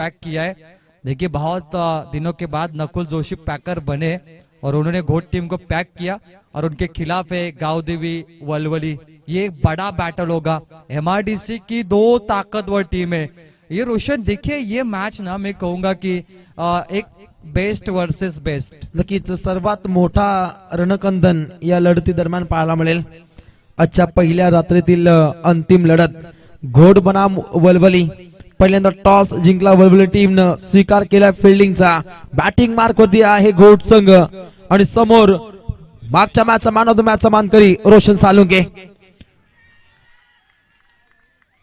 पैक किया है। देखिए बहुत दिनों के बाद नकुल जोशी पैकर बने और उन्होंने घोट टीम को पैक किया और उनके खिलाफ है गांव देवी वलवली। ये एक बड़ा बैटल होगा। एमआरडीसी की दो ताकतवर टीम है ये। रोशन देखिए ये मैच ना मैं कहूंगा कि एक बेस्ट वर्सेस बेस्ट, नक्कीच सर्वात मोठा रणकंदन या लढती दरम्यान पाहायला मिळेल। आजच्या पहिल्या रात्रीतील अंतिम लढत घोट बनाम वलवली। पहिल्यांदा टॉस जिंकला वलवली टीमनं, स्वीकार केला फिल्डिंगचा। बॅटिंग मार्क वरती आहे घोट संघ आणि समोर मागच्या मॅचचा मॅन ऑफ द मॅचचा मानकरी रोशन सालुंके।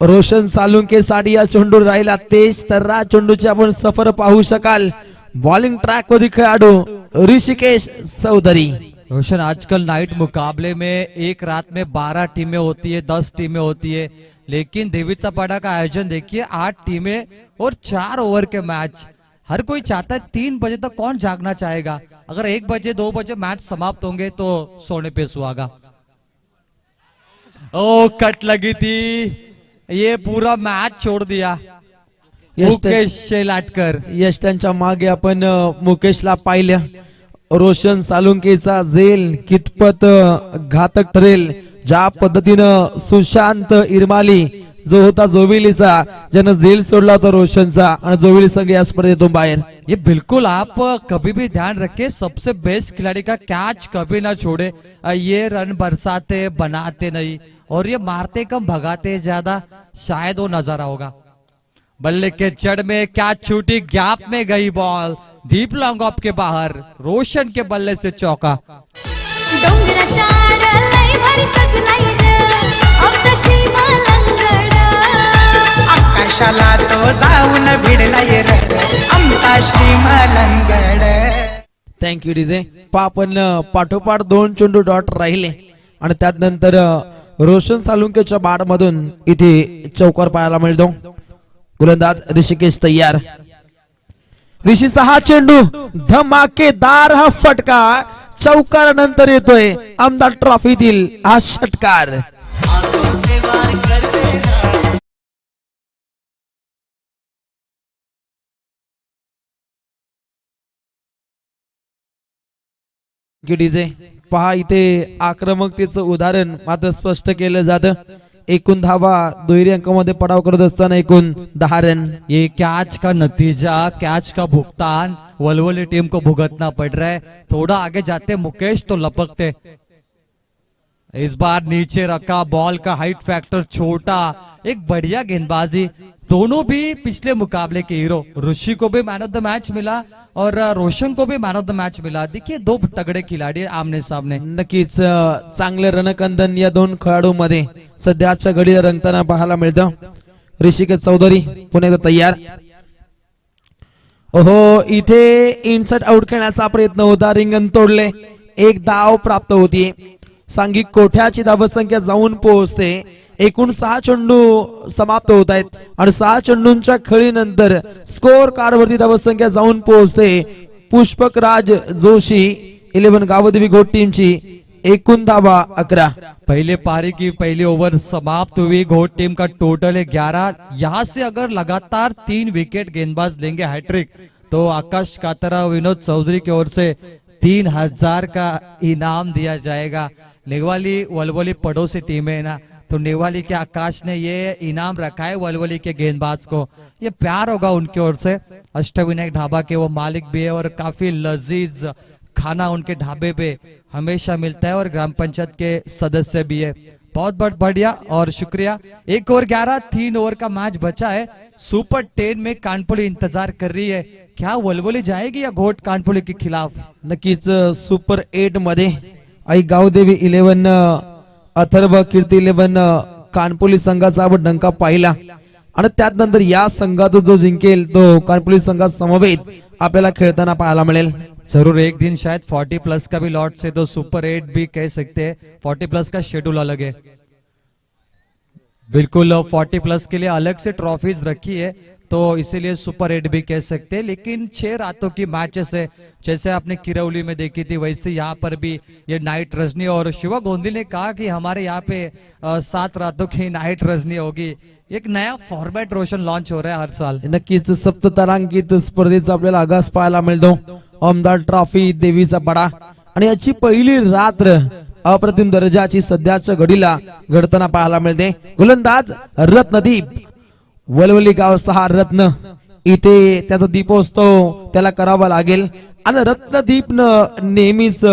रोशन सालुंके साठी या चेंडू राहिला तेज तर्रा चेंडूची आपण सफर पाहू शकाल। बॉलिंग ट्रॅक वरील खेळाडू ऋषिकेश चौधरी। रोशन आजकल नाइट मुकाबले में एक रात में 12 टीमें होती है, 10 टीमें होती है, लेकिन देवीचा पाड़ा का आयोजन देखिए 8 टीमें और 4 ओवर के मैच। हर कोई चाहता है 3 बजे तक कौन जागना चाहेगा। अगर 1 बजे 2 बजे मैच समाप्त होंगे तो सोने पे सुहागा। ओ कट लगी थी, ये पूरा मैच छोड़ दिया मुकेश शेलाटकर। यश त्यांच्या मागे आपण मुकेशला पाहिलं। रोशन सालुंकेचा झेल कितपत घातक ठरेल। ज्या पद्धतीनं सुशांत इरमाली जो होता जोविलीचा ज्यानं झेल सोडला होता रोशनचा आणि जोविली संघ या स्पर्धेतून बाहेर। ये बिल्कुल आप कभी भी ध्यान रखें, सबसे बेस्ट खिलाड़ी का कैच कभी ना छोड़े। ये रन बरसाते बनाते नहीं और ये मारते कम भगाते ज्यादा, शायद वो नजारा होगा। बल्ले के जड़ में कैच छूटी, गैप में गई बॉल, डीप लॉन्ग ऑफ के बाहर, रोशन के बल्ले से चौका। आकाशाला तो जाऊन भिडलाय रे आमचा श्रीमलंगड। Thank you DJ. आपण पाठोपाठ 2 चेंडू डॉट राहिले आणि त्यानंतर रोशन सालुंकेच्या बाद मधून इथे चौकार पाहायला मिळतो। गोलंदाज ऋषिकेश तयार। ऋषीचा हा चेंडू धमाकेदार हा फटका चौकार नंतर येतोय आमदार ट्रॉफीतील हा षटकार। डीजे पहा इथे आक्रमकतेचं उदाहरण मात्र स्पष्ट केलं जातं। एकूण धावा दुहेरी अंकामध्ये पडाव करत असताना एकूण 10 रन। ये कैच का नतीजा, कैच का भुगतान वलवली टीम को भुगतना पड़ रहा है। थोड़ा आगे जाते मुकेश तो लपकते। इस बार नीचे रखा, बॉल का हाइट फैक्टर छोटा, एक बढ़िया गेंदबाजी। दोनों भी पिछले मुकाबले के हीरो, ऋषि को भी मैन ऑफ द मैच मिला और रोशन को भी मैन ऑफ द मैच मिला। देखिए 2 तगड़े खिलाड़ी आमने सामने। नक्कीच चांगले रणकंदन या 2 खेळाडूंमध्ये सध्याच्या घडीला रंगताना पाहायला मिळतं। ऋषिकेश चौधरी पुन्हा एकदा तयार। ओहो इथे इनसाइड आउट खेळण्याचा प्रयत्न होता, रिंगण तोडले, एक धाव प्राप्त होती। सांघिक कोठ्याची धावसंख्या जाऊन पोहोचते। एकूण 6 चेंडू समाप्त होत आहेत आणि 6 चेंडूंच्या खेळीनंतर स्कोर कार्ड वरती धावसंख्या जाऊन पोहोचते पुष्पक राज जोशी 11 गावदेवी घोट टीमची। एकूण धावा 11। पहले पारी की पहली ओवर समाप्त हुई, घोट टीम का टोटल है 11। यहाँ से अगर लगातार 3 विकेट गेंदबाज लेंगे हैट्रिक तो आकाश कातरा विनोद चौधरी की ओर से 3000 का इनाम दिया जाएगा। नेवाली वलवली पड़ोसी टीम है ना, तो नेवाली के आकाश ने ये इनाम रखा है वलवली के गेंदबाज को। ये प्यार होगा उनकी ओर से। अष्टविनायक ढाबा के वो मालिक भी है और काफी लजीज खाना उनके ढाबे पे हमेशा मिलता है और ग्राम पंचायत के सदस्य भी है। बहुत बहुत बढ़िया और शुक्रिया। 1 ओवर 11, 3 ओवर का मैच बचा है। सुपर 10 में कानपुली इंतजार कर रही है। क्या वलवली जाएगी या घोट कानपुली के खिलाफ? नक्कीच सुपर 8 मध्ये आई गावदेवी 11 अथर्व कीर्ती 11 कानपुली संघाचा आपण डंका पाहिला आणि त्यानंतर या संघातून जो जिंकेल तो कानपुली संघात समवेत आपल्याला खेळताना पाहायला मिळेल। जरूर एक दिन शायद 40 प्लस का भी लॉट से तो सुपर 8 भी कह सकते हैं। 40 प्लस का शेड्यूल अलग है, बिल्कुल 40 प्लस के लिए अलग से ट्रॉफीज रखी है तो इसीलिए सुपर 8 भी कह सकते हैं। लेकिन 6 रातों की मैचेस है, जैसे आपने किरौली में देखी थी वैसे यहाँ पर भी ये नाइट रजनी। और शिवा गोंदी ने कहा कि हमारे यहाँ पे 7 रातों की नाइट रजनी होगी। एक नया फॉर्मॅट रोशन लॉन्च हो रहा है हर साल. नक्कीच सप्ततारांकित स्पर्धेचा आपल्याला आगास पाहायला मिळतो. आमदार ट्रॉफी, देवीचा पाडा आणि याची पहिली रात्र अप्रतिम दर्जाची सध्याच्या घडीला घडताना पाहायला मिळते. गोलंदाज रत्नदीप, वलवली गाव 6 रत्न, इथे त्याचा दीपोत्सव त्याला करावा लागेल आणि रत्नदीपनं नेहमीच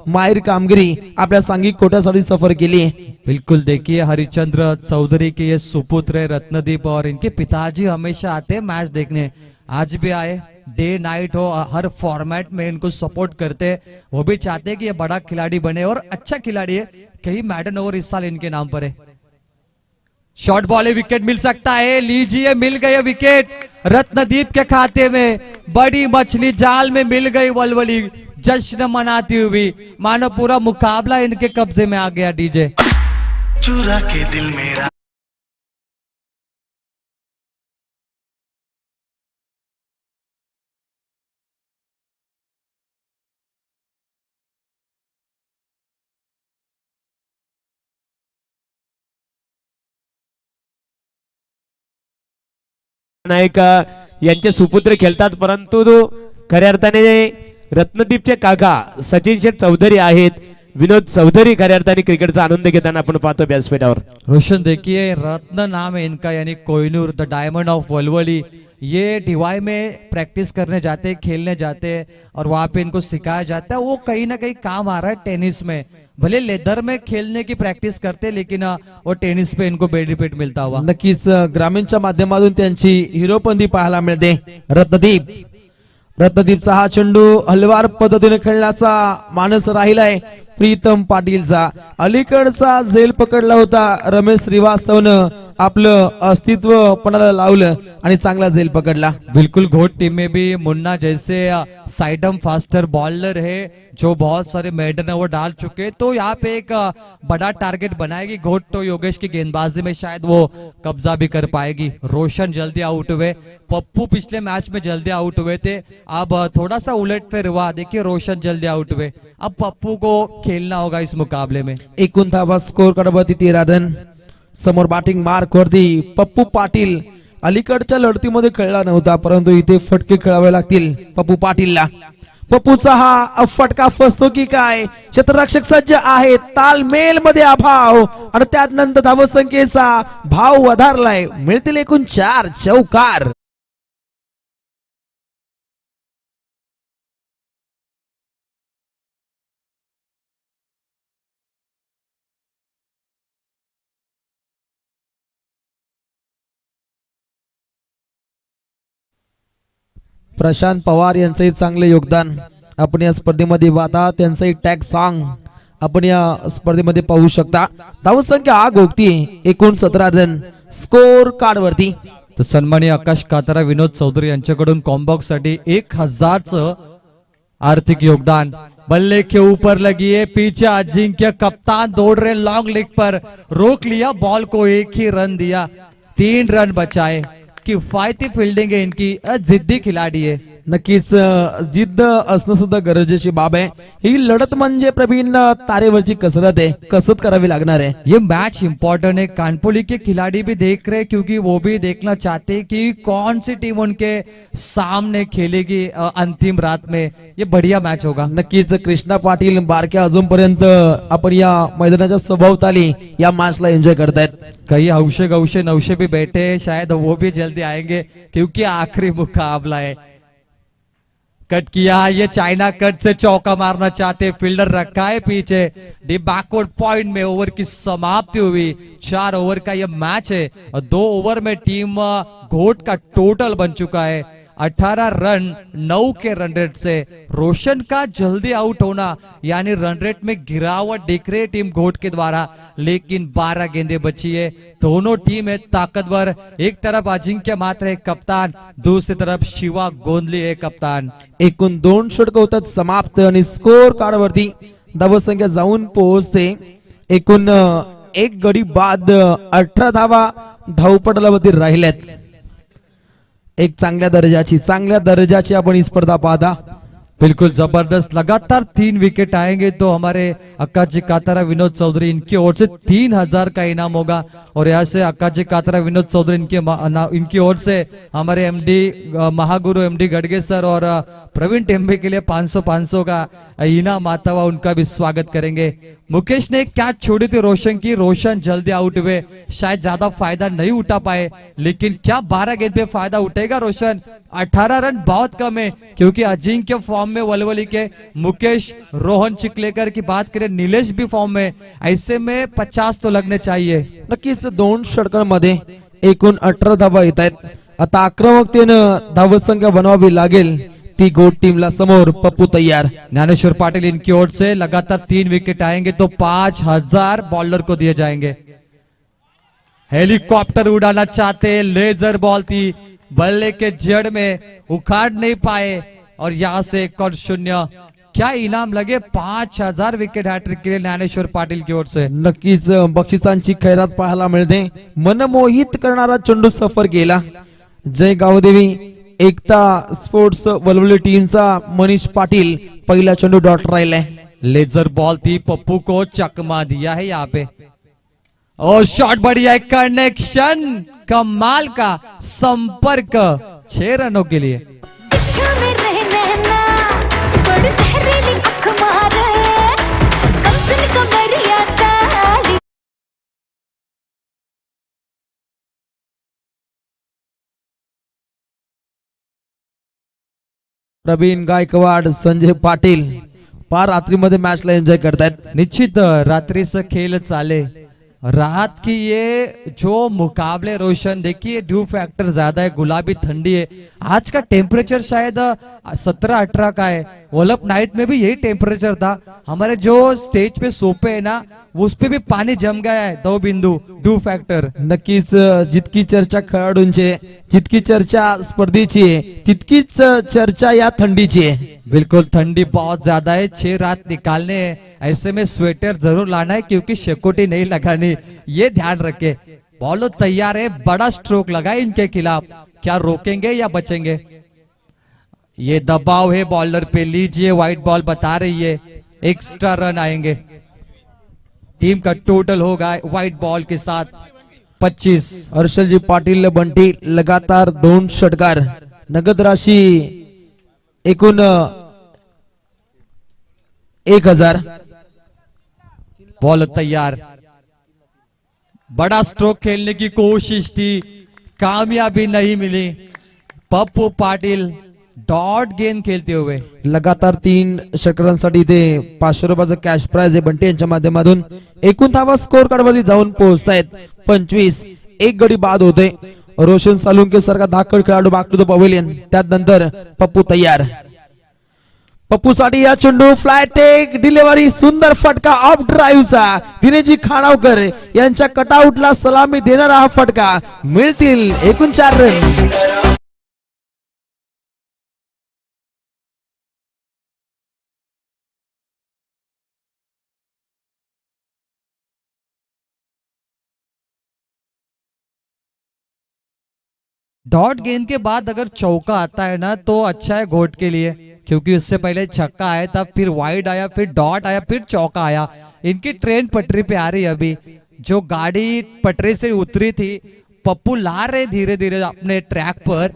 माहिर कामगिरी आपल्या सांघिक कोट्यासाठी सफर केली आहे. बिल्कुल देखिए हरिश्चंद्र चौधरी के ये सुपुत्र है रत्नदीप और इनके पिताजी हमेशा आते हैं मैच देखने. आज भी आए, डे नाइट हो हर फॉर्मेट में इनको सपोर्ट करते. वो भी चाहते हैं कि ये बड़ा खिलाड़ी बने और अच्छा खिलाड़ी है. कई मैडन ओवर इस साल इनके नाम पर है. शॉर्ट बॉल है, विकेट मिल सकता है. लीजिए, मिल गई विकेट रत्नदीप के खाते में. बड़ी मछली जाल में मिल गई वलवली. जश्न मनाती हुई मानो पूरा मुकाबला इनके कब्जे में आ गया. डीजे चुरा के दिल मेरा. नायक यांचे सुपुत्र खेळतात, परंतु खऱ्या अर्थाने रत्नदीपचे काका सचिन शेठ चौधरी आहेत. विनोद चौधरी खऱ्या अर्थाने क्रिकेटचा आनंद घेताना आपण पाहतो व्यासपीठावर. रोशन देखिए, रत्न नाम है इनका यानी कोहिनूर द डायमंड ऑफ वलवली. ये डीवाई में प्रैक्टिस करने जाते हैं, खेलने जाते हैं और वहां पे इनको सिखाया जाता है. वो कहीं ना कहीं काम आ रहा है टेनिस में. भले लेदर में खेलने की प्रैक्टिस करते लेकिन वो टेनिस पे इनको बेनिफिट मिलता हुआ. नक्कीच ग्रामीणच्या माध्यमातून त्यांची हिरोपंती पाहायला मिळते. रत्नदीपचा हा चेंडू हलवार पद्धतीने खेळण्याचा मानस राहिलाय प्रीतम पाटीलचा. अलीकडचा झेल पकडला होता रमेश श्रीवास्तवनं, आपलं अस्तित्व पणाला लावलं आणि चांगला झेल पकडला. बिल्कुल घोट टीम में भी मुन्ना जैसे साइडम फास्टर बॉलर है जो बहुत सारे मेडन ओवर डाल चुके हैं. तो यहाँ पे एक बड़ा टारगेट बनाएगी घोट. तो योगेश की गेंदबाजी में शायद वो कब्जा भी कर पाएगी. रोशन जल्दी आउट हुए, पप्पू पिछले मैच में जल्दी आउट हुए थे. अब थोड़ा सा उलटफेर हुआ. देखिए रोशन जल्दी आउट हुए, अब पप्पू को खेलना होगा इस मुकाबले में. एकूण धावा स्कोर कडवरती 13 रन. समोर बॅटिंग मार्क वरती पप्पू पाटील. अलीकडच्या लढतीमध्ये खेळला नव्हता, परंतु इथे फटके खेळावे लागतील पप्पू पाटीलला. पप्पूचा हा फटका फसतो की काय? क्षेत्ररक्षक सज्ज आहे, तालमेल मध्ये अभाव आणि त्यानंतर धावसंख्येचा भाव वधारलाय. मिळतील एकूण 4 चौकार. प्रशांत पवार यांचंही चांगले योगदान आपण या स्पर्धेमध्ये वादा. त्यांचंही टॅग सॉन्ग आपण या स्पर्धेमध्ये पाहू शकता. धावसंख्या आग होती, एकूण 17 रन स्कोर कार्ड वरती. तर सन्माननीय आकाश कातरा, विनोद चौधरी यांच्याकडून कॉम्बॉक्स साठी 1000चं आर्थिक योगदान. बल्ले के ऊपर लगी है, पीछे अजिंक्य कप्तान दौड़ रहे लॉन्ग लेग पर, रोक लिया बॉल को, 1 ही रन दिया, 3 रन बचाए. किफायती फील्डिंग है इनकी, जिद्दी खिलाड़ी है. नक्कीच जिद्द असणं सुद्धा गरजेची बाब आहे. ही लढत म्हणजे प्रवीण तारेवरची कसरत आहे, कसरत करावी लागणार आहे. ये मैच इंपॉर्टेंट है. कानपुली के खिलाड़ी भी देख रहे क्योंकि वो भी देखना चाहते हैं कि कौन सी टीम उनके सामने खेलेगी अंतिम रात में. ये बढ़िया मैच होगा. नक्कीच कृष्णा पाटील बारक्या अजूनपर्यंत आपण या मैदानाच्या सभोवताली या मॅचला एन्जॉय करतायत. कई हौशे गौशे नौशे भी बैठे हैं, शायद वो भी जल्दी आएंगे क्योंकि आखिरी मुकाबला है. कट किया, ये चाइना कट से चौका मारना चाहते, फील्डर रखा है पीछे. डी बैकवर्ड पॉइंट में ओवर की समाप्ति हुई. 4 ओवर का ये मैच है और 2 ओवर में टीम घोट का टोटल बन चुका है 18 रन 9 के रन रेट से. रोशन का जल्दी आउट होना यानी रन रेट में गिरावट दिख रही है टीम घोट के द्वारा, लेकिन 12 गेंदे बची है. दोनों टीम है ताकतवर. एक तरफ अजिंक्य मात्र है कप्तान, दूसरी तरफ शिवा गोंदली है कप्तान. एकूण 2 षटक होतात समाप्त आणि स्कोर कार्ड वरती धावसंख्या जाऊन पोहोचते एकूण 1 गडी बाद 18 धावा धावपटलावरती राहिल्यात. एक चांगल्या दर्जाची आपण ही स्पर्धा पाहता. बिल्कुल जबरदस्त, लगातार 3 विकेट आएंगे तो हमारे अक्काजी कातारा विनोद चौधरी इनकी ओर से 3000 का इनाम होगा। और यहाँ से अक्काजी कातारा विनोद चौधरी इनकी ओर से हमारे MD Mahaguru MD Gadge sir और प्रवीण टेम्बे के लिए 500 का इनाम आता हुआ उनका भी स्वागत करेंगे। मुकेश ने क्या छोड़ी थी रोशन की, रोशन जल्दी आउट हुए, शायद ज्यादा फायदा नहीं उठा पाए, लेकिन क्या 12 गेंद पे फायदा उठेगा रोशन। 18 रन बहुत कम है, क्योंकि अजिंक्य फॉर्म में वलवली के, मुकेश रोहन चिखलेकर की बात करें, नीलेश भी फॉर्म में, ऐसे में 50 तो लगने चाहिए। नक्कीच 2 षटकांमध्ये एकूण 18 धावा येत आहेत। आता आक्रमकतेनं धावसंख्या बनवावी लागेल ती गोट टीमला समोर। पप्पू तैयार, ज्ञानेश्वर पाटिल इनकी ओर से लगातार 3 विकेट आएंगे तो 5000 बॉलर को दिए जाएंगे। हेलीकॉप्टर उड़ाना चाहते, लेजर बॉल थी, बल्ले के जड़ में उखाड़ नहीं पाए और यहां से 1 और 0। क्या इनाम लगे 5000 विकेट हॅट्रिक के लिए ज्ञानेश्वर पाटिल की ओर से। नक्कीच बक्षिसांची खैरात पाहायला मिळते। मनमोहित करणारा चेंडू सफर केला। जय गावदेवी एकता स्पोर्ट्स वलवली टीमचा मनीष पाटिल पहिला चेंडू डॉट राहिलाय। लेजर बॉल थी, पप्पू को चकमा दिया है यहाँ पे। और शॉट बढ़िया है, कनेक्शन कमाल का, संपर्क 6 रनों के लिए। प्रवीण गायकवाड, संजय पाटील पार रात्रीमध्ये मॅचला एन्जॉय करतायत। निश्चित रात्रि से खेल चाले, रात की ये जो मुकाबले रोशन देखिए, ड्यू फैक्टर ज्यादा है, गुलाबी ठंडी है, आज का टेम्परेचर शायद 17-18 का है। वॉलअप नाइट में भी यही टेम्परेचर था। हमारे जो स्टेज पे सोफे है ना, उस पे भी पानी जम गया है, 2 बिंदु ड्यू फैक्टर। नक्कीच जितकी चर्चा खेळाडूंची, जितकी चर्चा स्पर्धेची आहे, तितकीच चर्चा या थंडीची आहे। बिल्कुल ठंडी बहुत ज्यादा है, 6 रात निकालने हैं, ऐसे में स्वेटर जरूर लाना है क्योंकि शेकोटी नहीं लगानी, ये ध्यान रखे। बॉलर तैयार है, बड़ा स्ट्रोक लगा है इनके खिलाफ, क्या रोकेंगे या बचेंगे। ये दबाव है बॉलर पे, लीजिए व्हाइट बॉल बता रही है, एक्स्ट्रा रन आएंगे। टीम का टोटल होगा व्हाइट बॉल के साथ 25। हर्षलजी पाटील बंटी लगातार 2 षटकार, नगद राशि एकूण 1000। बॉल तैयार, बड़ा स्ट्रोक खेलने की कोशिश थी, कामयाबी नहीं मिली। पप्पू पाटिल डॉट गेंद खेलते हुए लगातार 3 षटकांसाठी ते 500 रुपयाचं कॅश प्राइज आहे बंटी यांच्या माध्यमातून। एकूण धावा स्कोर कार्ड मध्ये जाऊन पोहोचतायत 25। 1 गडी बाद होते। रोशन सालुंके सारखा धाकड खेळाडू बॅक टू द पवेलियन, त्यानंतर पप्पू तैयार। पप्पू साठी या चेंडू फ्लाय टेक डिलिव्हरी, सुंदर फटका ऑफ ड्राईव्हचा, दिनेशजी खानावकर यांच्या कटआउटला सलामी देणारा हा फटका, मिळतील एकूण 4 रन। डॉट गेंद के बाद अगर चौका आता है ना तो अच्छा है घोट के लिए, क्योंकि उससे पहले छक्का आया था, फिर वाइड आया, फिर डॉट आया, फिर चौका आया। इनकी ट्रेन पटरी पे आ रही है। अभी जो गाड़ी पटरी से उतरी थी, पप्पू ला रहे धीरे धीरे अपने ट्रैक पर,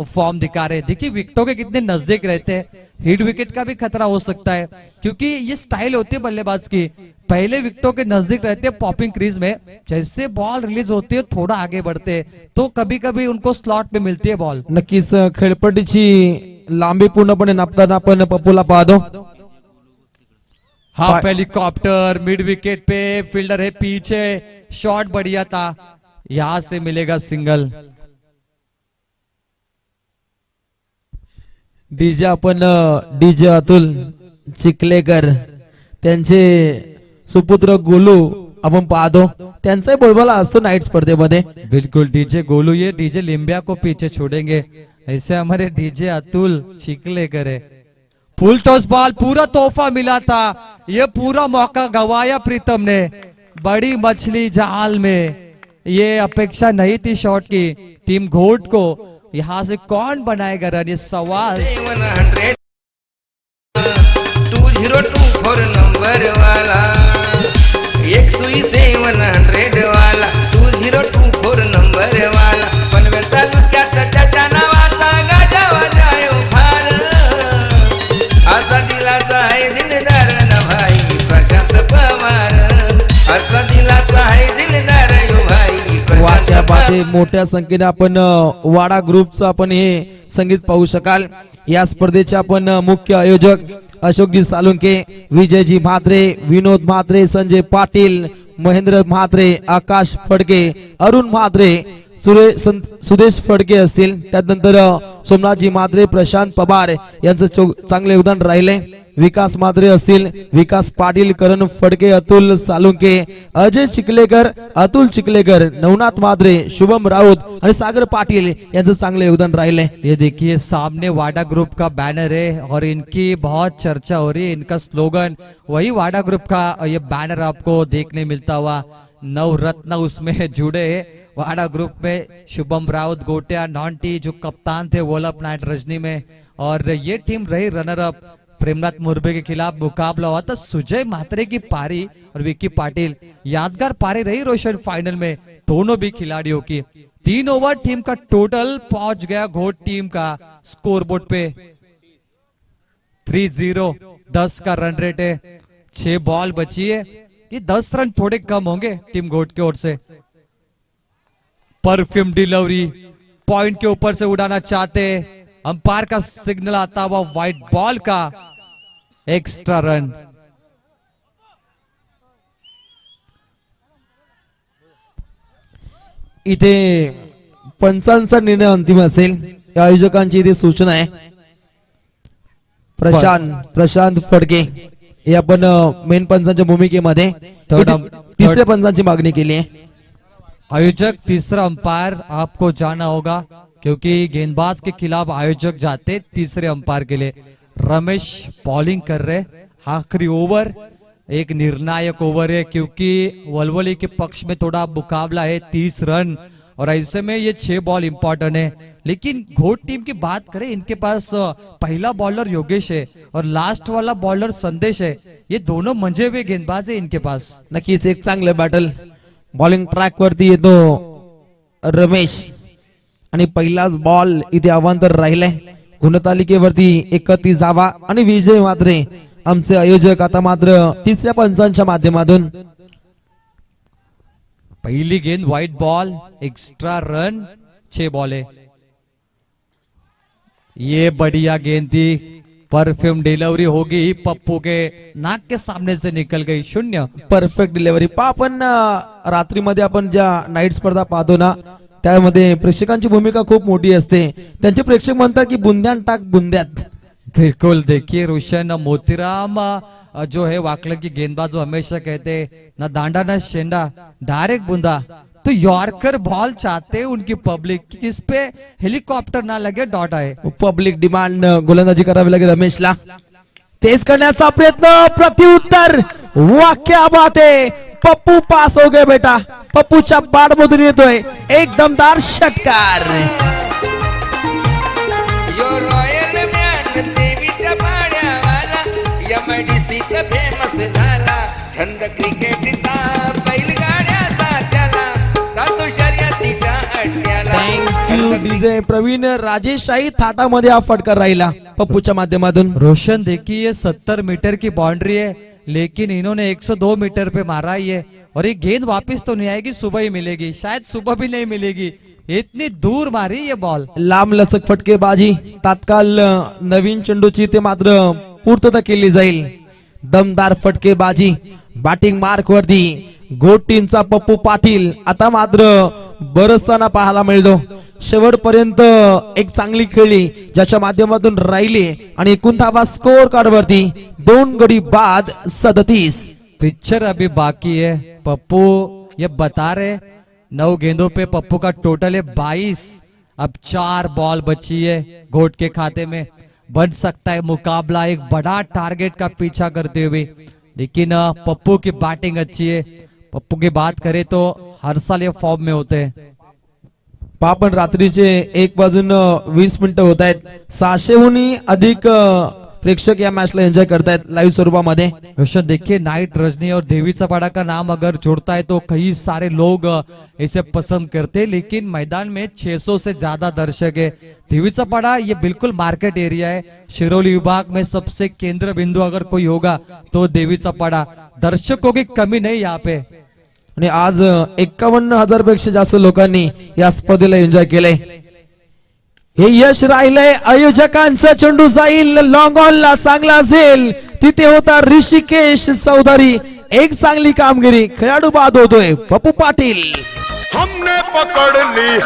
फॉर्म दिखा रहे। देखिए विकेटों के कितने नजदीक रहते हैं, हिट विकेट का भी खतरा हो सकता है, क्योंकि ये स्टाइल होती है बल्लेबाज की, पहले विकेटों के नजदीक रहते हैं पॉपिंग क्रीज में, जैसे बॉल रिलीज होती है थोड़ा आगे बढ़ते हैं तो कभी कभी उनको स्लॉट में मिलती है बॉल। नक्कीच खेळपट्टीची लांबी पूर्णपणे नापताना आपण पप्पूला पाहतो। हाफ हेलीकॉप्टर मिड विकेट पे, फील्डर है पीछे, शॉट बढ़िया था, यहां से मिलेगा सिंगल। डीजे आपण डीजे अतुल चिखलेकर त्यांचे सुपुत्र गोलू आपण पाहतो, त्यांचाही बोलबाला असतो नाईट स्पर्धेमध्ये। बिल्कुल डीजे गोलू, ये डीजे लिंबिया को पीछे छोड़ेंगे, ऐसे हमारे डीजे अतुल चिखलेकर है। फुल टॉस बॉल, पूरा तोहफा मिला था, ये पूरा मौका गवाया प्रीतम ने, बड़ी मछली जाल में, ये अपेक्षा नहीं थी शॉट की। टीम घोट को यहाँ से कौन बनाएगा रन, ये सवाल। 202 नंबर वाला 1 सुई 700 वाला 2024 नंबर वाला पनवेल तालुक्याचा त्याच्या नावाचा गाजावा जायो फार असा दिलाचा आहे दिलदार न भाई प्रशांत पवार असा दिलाचा आहे दिलदार यो भाई प्रशांत वाट्यापाटे मोठ्या संख्येने आपण वाडा ग्रुपचं आपण हे संगीत पाहू शकाल. या स्पर्धेचे आपण मुख्य आयोजक अशोकजी सालुंके, विजयजी म्हात्रे, विनोद म्हात्रे, संजय पाटील, महेंद्र म्हात्रे, आकाश फडके, अरुण म्हात्रे, सुदेश फडके असतील. त्यानंतर सोमनाथजी म्हात्रे, प्रशांत पवार यांचं चांगले योगदान राहिले. विकास म्हात्रे असतील, विकास पाटील, करण फडके, अतुल सालुंके, अजय चिखलेकर, अतुल चिखलेकर, नवनाथ म्हात्रे, शुभम राऊत आणि सागर पाटील यांचं चांगले योगदान राहिले. ये देखिए सामने वाडा ग्रुप का बैनर है और इनकी बहुत चर्चा हो रही है. इनका स्लोगन वही वाडा ग्रुप का ये बैनर आपको देखने मिलता हुआ. नवरत्न उसमें जुड़े हैं. वाडा ग्रुप में शुभम राउत, गोटिया, नॉन्टी जो कप्तान थे वर्ल्ड ऑफ नाइट रजनी में, और ये टीम रही रनर अप. प्रेमनाथ मुर्बे के खिलाफ मुकाबला हुआ था. सुजय म्हात्रे की पारी और विक्की पाटिल यादगार पारी रही रोशन फाइनल में दोनों भी खिलाड़ियों की. 3 ओवर टीम का टोटल पहुंच गया घोट टीम का स्कोरबोर्ड पे 3-0. 10 का रन रेट है. 6 बॉल बची है. ये 10 रन थोड़े कम होंगे टीम घोट की ओर से. परफ्यूम डिलीवरी पॉइंट के ऊपर से उड़ाना चाहते. अंपायर का सिग्नल आता हुआ व्हाइट बॉल का एक्स्ट्रा रन. इथे पंचांचा निर्णय अंतिम असेल. या आयोजकांची इथे सूचना आहे. प्रशांत फडके हे आपण मेन पंचांच्या भूमिकेमध्ये तिसऱ्या पंचांची मागणी केली आहे. आयोजक तीसरा अंपायर आपको जाना होगा क्योंकि गेंदबाज के खिलाफ आयोजक जाते तीसरे अंपायर के लिए. रमेश बॉलिंग कर रहे. आखिरी ओवर एक निर्णायक ओवर है क्योंकि वलवली के पक्ष में थोड़ा मुकाबला है. 30 रन और ऐसे में ये 6 बॉल इंपॉर्टेंट है. लेकिन घोट टीम की बात करें, इनके पास पहला बॉलर योगेश है और लास्ट वाला बॉलर संदेश है. ये दोनों मंजे हुए गेंदबाज है इनके पास. नक्कीच एक चांगलं बॅटल. बॉलिंग ट्रॅक वरती येतो रमेश आणि पहिलाच बॉल इथे अवांतर राहिलाय. गुणतालिकेवरती 31 धावा आणि विजय म्हात्रे आमचे आयोजक आता मात्र तिसऱ्या पंचांच्या माध्यमातून. पहली गेंद white ball, extra run, 6 ball है. ये बढ़िया गेंद थी. परफ्यूम डिलीवरी होगी, पप्पू के नाक के सामने से निकल गई. 0. Perfect delivery. आपण रात्रीमध्ये आपण ज्या नाईट स्पर्धा पाहतो ना, त्यामध्ये प्रेक्षकांची भूमिका खूप मोठी असते. त्यांचे प्रेक्षक म्हणतात की बुंद्यान टाक बुंद्यात. बिल्कुल. देखिए रोशन मोतीराम जो है वाकला की गेंदबाज जो हमेशा कहते ना दांडा ना शेंडा, डायरेक्ट बूंदा. तो यॉर्कर बॉल चाहते उनकी पब्लिक जिसपे हेलिकॉप्टर ना लगे, डॉट आए. पब्लिक डिमांड गोलंदाजी करावी लागेल रमेशला. तेच करण्याचा प्रयत्न, प्रत्युत्तर. वाह क्या बात है. पप्पू पास हो गए बेटा. पप्पूच्या बाद मधून येतोय एक दमदार षटकार. यो रॉयल मॅन देवीच्या पाड्यावाला MIDCचा फेमस झाला. छंद क्रिकेटचा बैलगाड्याचा त्याला जातो शर्यतीच्या अड्ड्याला. थँक्यू डीजे प्रवीण राजेशाही थाटामध्ये हा फटकार राहिला पप्पूच्या माध्यमातून. रोशन देखिए 70 मीटर की बाउंड्री है लेकिन इन्होंने 102 मीटर पे मारा है और ये गेंद वापस तो नहीं आएगी, सुबह ही मिलेगी. शायद सुबह भी नहीं मिलेगी. इतनी दूर मारी ये बॉल. लांब लचक फटकेबाजी. तात्काळ नवीन चेंडूची ते मात्र पूर्तता केली जाईल. दमदार फटकेबाजी. बॅटिंग मार्क वरती घोट टीमचा पप्पू पाटील आता मात्र बरसताना पाहायला मिळतो. शेवटपर्यंत एक चांगली खेळली ज्याच्या माध्यमातून राहिली आणि 29 स्कोर कार्ड वरती 2 गडी बाद 37. पिक्चर अभी बाकी है. पप्पू ये बता रहे 9 गेंदों पे पप्पू का टोटल है 22. अब 4 बॉल बची है घोट के खाते में. बन सकता है मुकाबला एक बड़ा टारगेट का पीछा करते हुए. लेकिन पप्पू की बैटिंग अच्छी है. पप्पू की बात करें तो हर साल ये फॉर्म में होते हैं. पापण रात्रीचे 1 वाजून 20 मिनिटं होत आहेत. 600हून अधिक प्रेक्षक या मैच ला एंजॉय करतायत लाईव्ह स्वरूपामध्ये. रोशन देखिए, नाइट रजनी और देवी चपाड़ा का नाम अगर जुड़ता है तो कई सारे लोग इसे पसंद करते हैं, लेकिन मैदान में 600 से ज्यादा दर्शक है. देवी चपाड़ा ये बिल्कुल मार्केट एरिया है. शिरोली विभाग में सबसे केंद्र बिंदु अगर कोई होगा तो देवी चपाड़ा. दर्शकों की कमी नहीं यहाँ पे. आणि आज 51,000 पेक्षा जास्त लोकांनी या स्पर्धेला एन्जॉय केले. हे यश राहिलंय आयोजकांचं. चेंडू जाईल लॉंग ऑन ला, चांगला असेल. तिथे होता ऋषिकेश चौधरी. एक चांगली कामगिरी. खेळाडू बाद होतोय पप्पू पाटील. हमने पकड़ ली.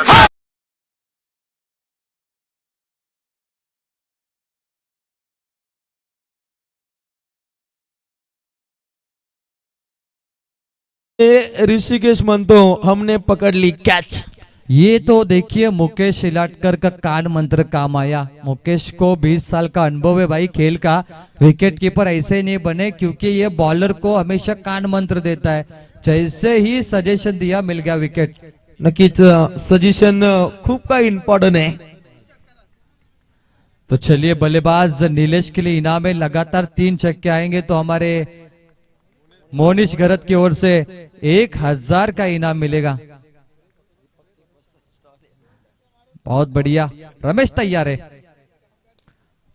ऋषिकेश म्हणतो हमने पकडली कॅच. ये तो देखिए मुकेश शिलाटकर का कान मंत्र काम आया. मुकेश को 20 साल का अनुभव है भाई खेल का. विकेट कीपर ऐसे नहीं बने क्योंकि ये बॉलर को हमेशा कान मंत्र देता है. जैसे ही सजेशन दिया मिल गया विकेट. नक्कीच सजेशन खूप काही इम्पॉर्टंट आहे. तो चलिए, बल्लेबाज नीलेश के लिए इनाम है. लगातार 3 छक्के आएंगे तो हमारे मोनिश गरत की ओर से 1000 का इनाम मिलेगा. बहुत बढ़िया. रमेश तैयार है.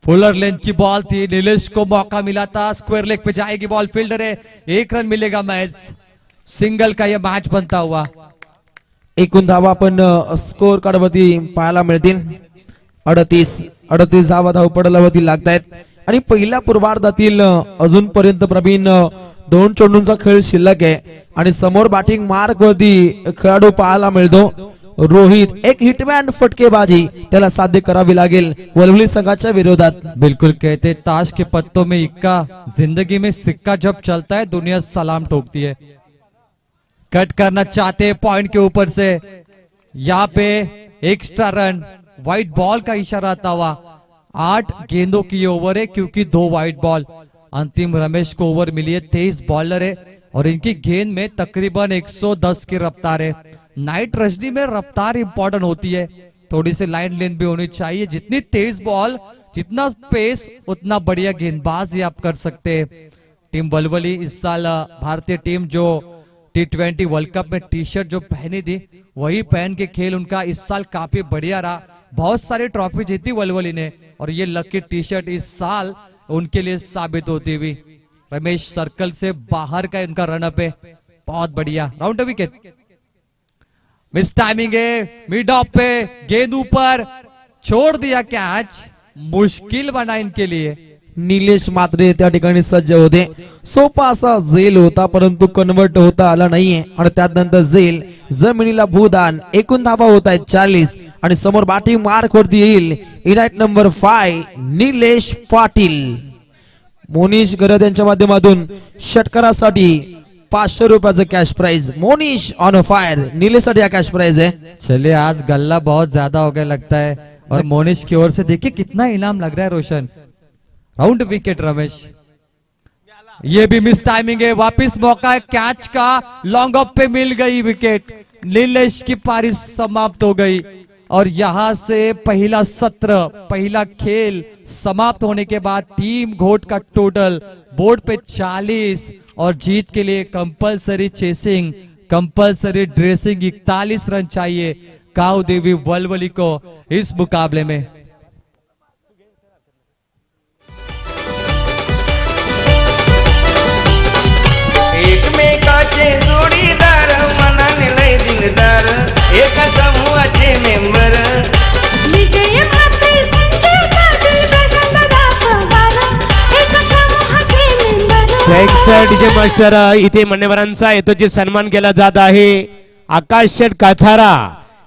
फुलर लेंथ की बॉल थी. नीलेश को मौका मिला था. स्क्वायर लेग पे जाएगी बॉल. फील्डर है. 1 रन मिलेगा. मैच सिंगल का यह मैच बनता हुआ. एकूण धावा पण स्कोर कार्ड वरती पाहायला मिळतील. 38 धावा धावपडालावरती लागतायत. आणि पहिल्या पूर्वार्धातील अजूनपर्यंत प्रवीण 2 चेंडूंचा खेळ शिल्लक आहे. आणि समोर बॅटिंग मार्क वरती खेळाडू पाहायला मिळतो. रोहित. एक हिटमॅन फटकेबाजी त्याला साध्य करावी लागेल वलवली संघाच्या विरोधात. बिल्कुल कहते ताश के पत्तों में इक्का. जिंदगी में सिक्का जब चलता है दुनिया सलाम ठोकती है. कट करना चाहते हैं पॉइंट के ऊपर से. यहाँ पे एक्स्ट्रा रन. व्हाइट बॉल का इशारा आता हुआ. 8 गेंदों की ओवर है क्योंकि 2 व्हाइट बॉल. अंतिम रमेश को ओवर मिली है. 23 बॉलर है और इनकी गेंद में तकरीबन 110 की रफ्तार है. नाइट रजनी में रफ्तार इंपॉर्टेंट होती है. थोड़ी सी लाइन लेंथ भी होनी चाहिए. जितनी तेज बॉल, जितना पेस, उतना बढ़िया गेंदबाजी आप कर सकते हैं. टीम वलवली इस साल भारतीय टीम जो T20 वर्ल्ड कप में टी शर्ट जो पहनी थी वही पहन के खेल उनका इस साल काफी बढ़िया रहा. बहुत सारी ट्रॉफी जीती वलवली ने और ये लकी टी शर्ट इस साल उनके लिए साबित होती हुई. रमेश सर्कल से बाहर का इनका रनअप है. बहुत बढ़िया. Round wicket. मिस टाइमिंग है. मिड ऑफ पे गेंद ऊपर छोड़ दिया. कैच मुश्किल बना इनके लिए. निलेश मात्र त्या ठिकाणी सज्ज होते. सोपा असा झेल होता परंतु कन्वर्ट होता आला नाहीये. आणि त्यानंतर झेल जमिनीला भूदान. एकूण धावा होत आहेत 40 आणि समोर बॅटिंग मार्क वरती येईल इनायत नंबर 5 निलेश पाटील. मोनिश गरद यांच्या माध्यमातून षटकारासाठी 500 रुपयाचं cash prize. Monish on fire. Nilesh साठी कॅश प्राइज आहे. चलिए, आज गल्ला बहुत ज्यादा हो गया लगता है. और मोनिश की ओर से देखिए कितना इनाम लग रहा है. रोशन. Round wicket Ramesh. ये भी मिस टाइमिंग है. वापिस मौका है कैच का. लॉन्ग ऑफ पे मिल गई विकेट. नीलेश की पारी समाप्त हो गई और यहां से पहला सत्र, पहला खेल समाप्त होने के बाद टीम घोट का टोटल बोर्ड पे 40 और जीत के लिए compulsory chasing, compulsory dressing 41 run चाहिए काऊ देवी वलवली को इस मुकाबले में. एकमेकाचे जोडीदार मनाने लय दिलदार. एका समूहाचे मेंबर. विजय माते संजय पाटील प्रशांत दाखवार. एका समूहाचे मेंबर. Thanks DJ master. इथे मान्यवरांचा येतोची सन्मान केला जात आहे. आकाश शेठ काथारा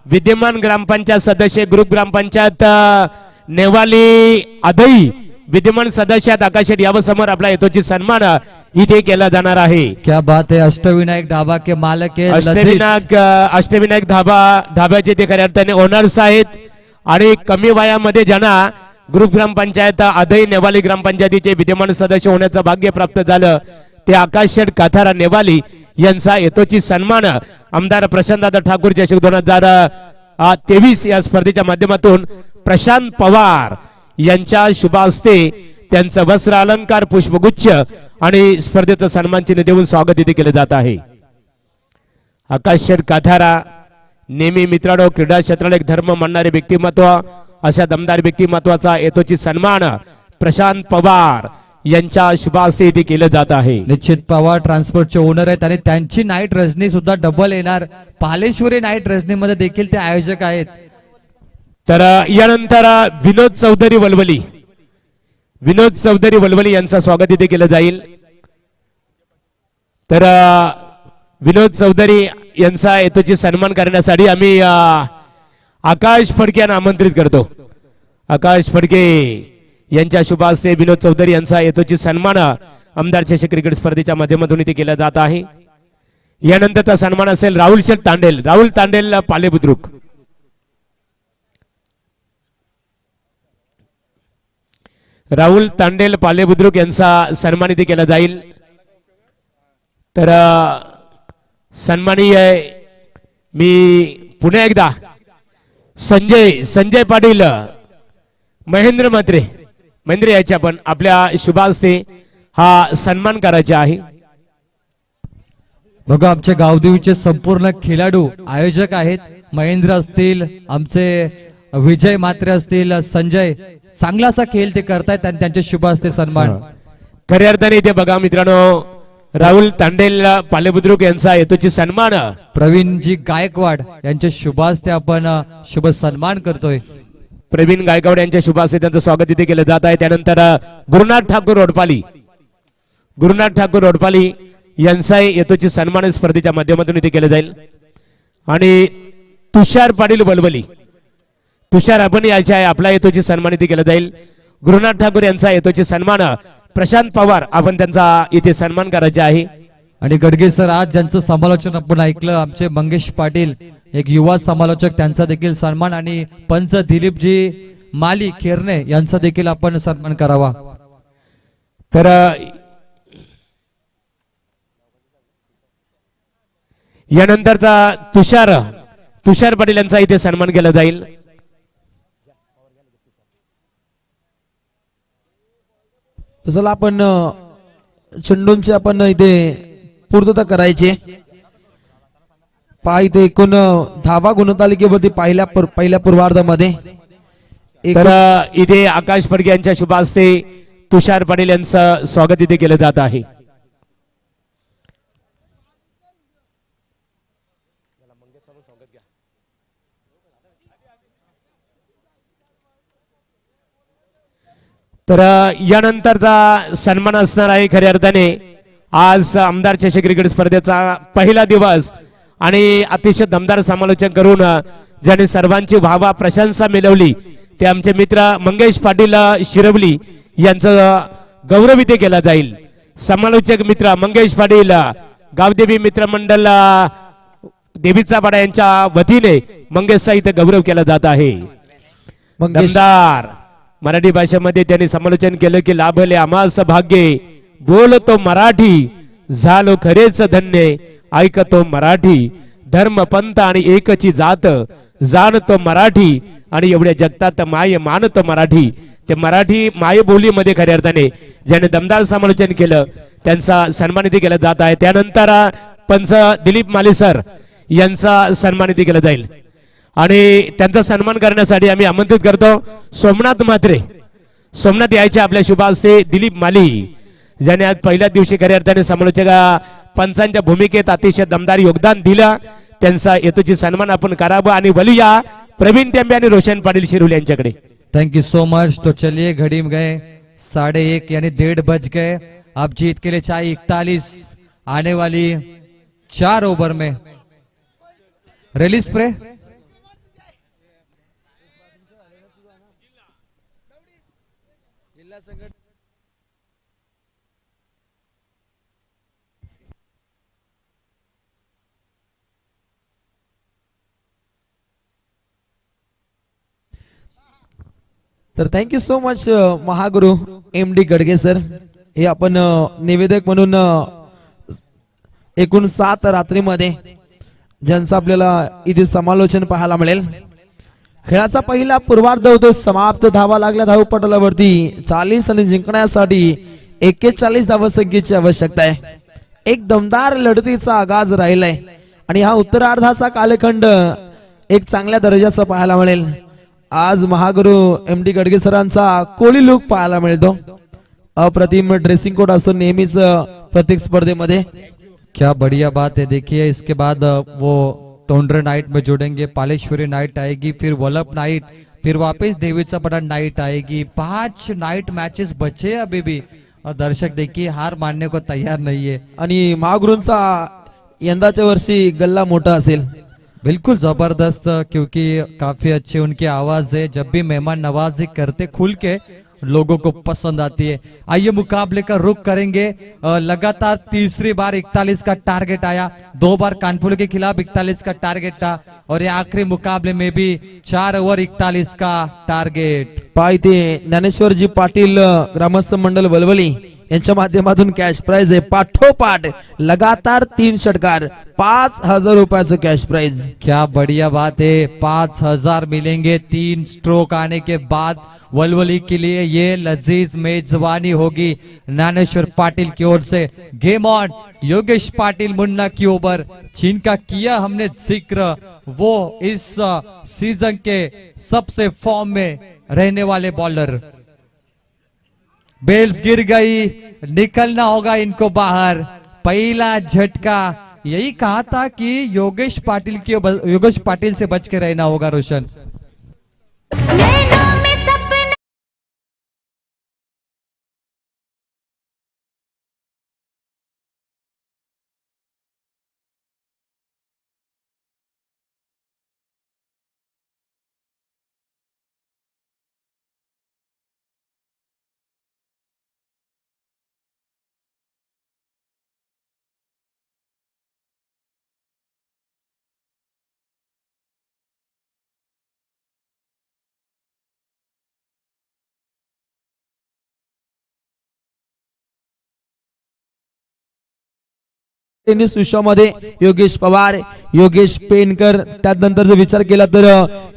विद्यमान ग्रामपंचायत सदस्य, ग्रुप ग्रामपंचायत नेवाली आदई विद्यमान सदस्य आकाश शेठ यासमोर आपला येतोची सन्मान इथे केला जाणार आहे. क्या बात है. अष्टविनायक ढाबा के मालक है अष्टविनायक धाब्याचे ते खऱ्या अर्थाने ओनर्स आहेत. आणि कमी वयामध्ये ज्यांना ग्रुप ग्रामपंचायत आदई नेवाली ग्रामपंचायतीचे विद्यमान सदस्य होण्याचं भाग्य प्राप्त झालं ते आकाश शेठ काथारा नेवाली यांचा येतोची सन्मान आमदार प्रशांतदादा ठाकूर चषक 2023 या स्पर्धेच्या माध्यमातून प्रशांत पवार यांच्या शुभ हस्ते त्यांचं वस्त्र अलंकार पुष्पगुच्छ आणि स्पर्धेचं सन्मान चिन्ह देऊन स्वागत इथे केलं जात आहे. आकाश शेठ काथारा नेहमी मित्रांनो क्रीडा क्षेत्राला एक धर्म मानणारे व्यक्तिमत्व, अशा दमदार व्यक्तिमत्वाचा यथोचित सन्मान प्रशांत पवार यांच्या शुभास्ते इथे केलं जात आहे. निश्चित पवार ट्रान्सपोर्टचे ओनर आहेत आणि त्यांची नाईट रजनी सुद्धा डबल येणार. पालेश्वरी नाईट रजनी मध्ये देखील ते आयोजक आहेत. तर यानंतर विनोद चौधरी वलवली यांचं स्वागत इथे केलं जाईल. तर विनोद चौधरी यांचा यथोचित सन्मान करण्यासाठी आम्ही आकाश फडके यांना आमंत्रित करतो. आकाश फडके यांच्या शुभ हस्ते विनोद चौधरी यांचा यथोचित सन्मान आमदार चषक क्रिकेट स्पर्धेच्या माध्यमातून इथे केला जात आहे. यानंतरचा सन्मान असेल राहुल तांडेल पालेबुद्रुक. राहुल तांडेल पालेबुद्रुक यांचा सन्मान इथे केला जाईल. तर सन्मानीय मी पुन्हा एकदा संजय पाटील महेंद्र याच्या पण आपल्या शुभास्ते हा सन्मान करायचा आहे. बघा आमच्या गावदेवीचे संपूर्ण खेळाडू आयोजक आहेत. महेंद्र असतील, आमचे विजय मात्रे असतील, संजय, चांगला असा खेळ ते करतायत आणि त्यांचे शुभ असते सन्मान. खऱ्या अर्थाने इथे बघा मित्रांनो राहुल तांडेल पालेबुद्रुक यांचा यथोचित सन्मान प्रवीणजी गायकवाड यांच्या शुभ हस्ते आपण शुभ सन्मान करतोय. प्रवीण गायकवाड यांच्या शुभ हस्ते त्यांचं स्वागत इथे केलं जात आहे. त्यानंतर गुरुनाथ ठाकूर रोडपाली यांचा यथोचित सन्मान स्पर्धेच्या माध्यमातून इथे केलं जाईल. आणि तुषार पाटील वलवली, तुषार आपण यायचे आहे, आपला यथोचित सन्मान इथे केला जाईल. गुरुनाथ ठाकूर यांचा यथोचित सन्मान प्रशांत पवार आपण त्यांचा इथे सन्मान करायचा आहे. आणि गडगे सर आज ज्यांचं समालोचन आपण ऐकलं, आमचे मंगेश पाटील एक युवा समालोचक, त्यांचा देखील सन्मान. आणि पंच दिलीपजी माली खेरणे यांचा देखील आपण सन्मान करावा. तर यानंतरचा तुषार पाटील यांचा इथे सन्मान केला जाईल. चला आपण चेंडूंची आपण इथे पूर्तता करायची. पहा इथे एकूण धावा गुणतालिकेवरती पहिल्या पूर्वार्धामध्ये तर इथे आकाश फडके यांच्या शुभ हस्ते तुषार पाटील यांचं स्वागत इथे केलं जात आहे. तर यानंतरचा सन्मान असणार आहे. खऱ्या अर्थाने आज आमदार चषक क्रिकेट स्पर्धेचा पहिला दिवस आणि अतिशय दमदार समालोचन करून ज्याने सर्वांची वाहवा प्रशंसा मिळवली ते आमचे मित्र मंगेश पाटील शिरवली यांचं गौरव इथे केला जाईल. समालोचक मित्र मंगेश पाटील, गावदेवी मित्रमंडळ देवीचा पाडा यांच्या वतीने मंगेशचा इथे गौरव केला जात आहे. दमदार मराठी भाषेमध्ये त्यांनी समालोचन केलं की लाभले आम्हास भाग्ये, बोलतो मराठी झालो खरेच धन्य, ऐकतो मराठी धर्म पंथ आणि एकची जात, जाणतो मराठी आणि एवढ्या जगतात माय मानतो मराठी. ते मराठी मायबोलीमध्ये खऱ्या अर्थाने ज्याने दमदार समालोचन केलं त्यांचा सन्मान इथे केला जात आहे. त्यानंतर पंच दिलीप माली सर यांचा सन्मान इथे केला जाईल. आणि त्यांचा सन्मान करण्यासाठी आम्ही आमंत्रित करतो सोमनाथ यायचे आपल्या शुभ हस्ते दिलीप माली, ज्याने आज पहिल्याच दिवशी खऱ्या अर्थाने समालोचक पंचांच्या भूमिकेत अतिशय दमदार योगदान दिलं. त्यांचा यथोचित सन्मान आपण करावा. आणि वलिया प्रवीण टेंबे आणि रोशन पाटील शिरोली यांच्याकडे. Thank you so much. तो चलिए घड़ी में गए 1:30 यानी 1:30 बज गए. आप जीत के लिए चाहिए 41 आने वाली 4 ओवर में. रिलीज स्प्रे तर thank you so much Mahaguru MD Gadge sir. हे आपण निवेदक म्हणून एकूण 7 रात्रीमध्ये ज्यांचं आपल्याला इथे समालोचन पाहायला मिळेल. खेळाचा पहिला पूर्वार्ध होतो समाप्त. धावा लागल्या धावपटलावरती 40 आणि जिंकण्यासाठी 41 धावसंख्येची आवश्यकता आहे. एक दमदार लढतीचा आगाज राहिलाय आणि हा उत्तरार्धाचा कालखंड एक चांगल्या दर्जाचा पाहायला मिळेल. आज महागुरु MD गडगे सरांचा कोळी लुक पाहायला मिळतो. अप्रतिम ड्रेसिंग कोड असतो नेहमीच प्रत्येक स्पर्धेमध्ये. क्या बढ़िया बात है. देखिए इसके बाद वो तोंडरे नाइट में जुड़ेंगे, पालेश्वरी नाइट आएगी, फिर वल्लभ नाइट, फिर वापस देवीचा पड़ा नाइट आएगी. 5 नाइट मैचेस बचे अभी भी और दर्शक देखिए हार मानने को तैयार नहीं है. आणि महागुरूंचा यंदाच्या वर्षी गल्ला मोठा असेल. बिल्कुल जबरदस्त, क्योंकि काफी अच्छी उनकी आवाज है. जब भी मेहमान नवाजी करते खुल के लोगों को पसंद आती है. आइए मुकाबले का रुख करेंगे. लगातार तीसरी बार 41 का टारगेट आया. 2 बार कानपुर के खिलाफ 41 का टारगेट था और ये आखिरी मुकाबले में भी 4 ओवर 41 का टारगेट. पायते ज्ञानेश्वरजी पाटील ग्रामस्थ मंडल वलवली यांच्या माध्यमातून कॅश प्राइज आहे. पाठोपाठ लगातार 3 षटकार 5,000 रुपयाचं कॅश प्राइज. क्या बढ़िया बात है. 5,000 मिलेंगे 3 स्ट्रोक आने के बाद. वलवली के लिए ये लजीज मेजबानी होगी ज्ञानेश्वर पाटिल की ओर से. Game on. योगेश पाटिल मुन्ना की ओवर, जिनका किया हमने जिक्र, वो इस सीजन के सबसे फॉर्म में रहने वाले बॉलर. बेल्स गिर गई, निकलना होगा इनको बाहर. पहला झटका. यही कहा था कि योगेश पाटिल से बच के रहना होगा रोशन. नैनों में सपना टेनिस विश्वामध्ये योगेश पवार, योगेश पेनकर, त्यानंतर जर विचार केला तर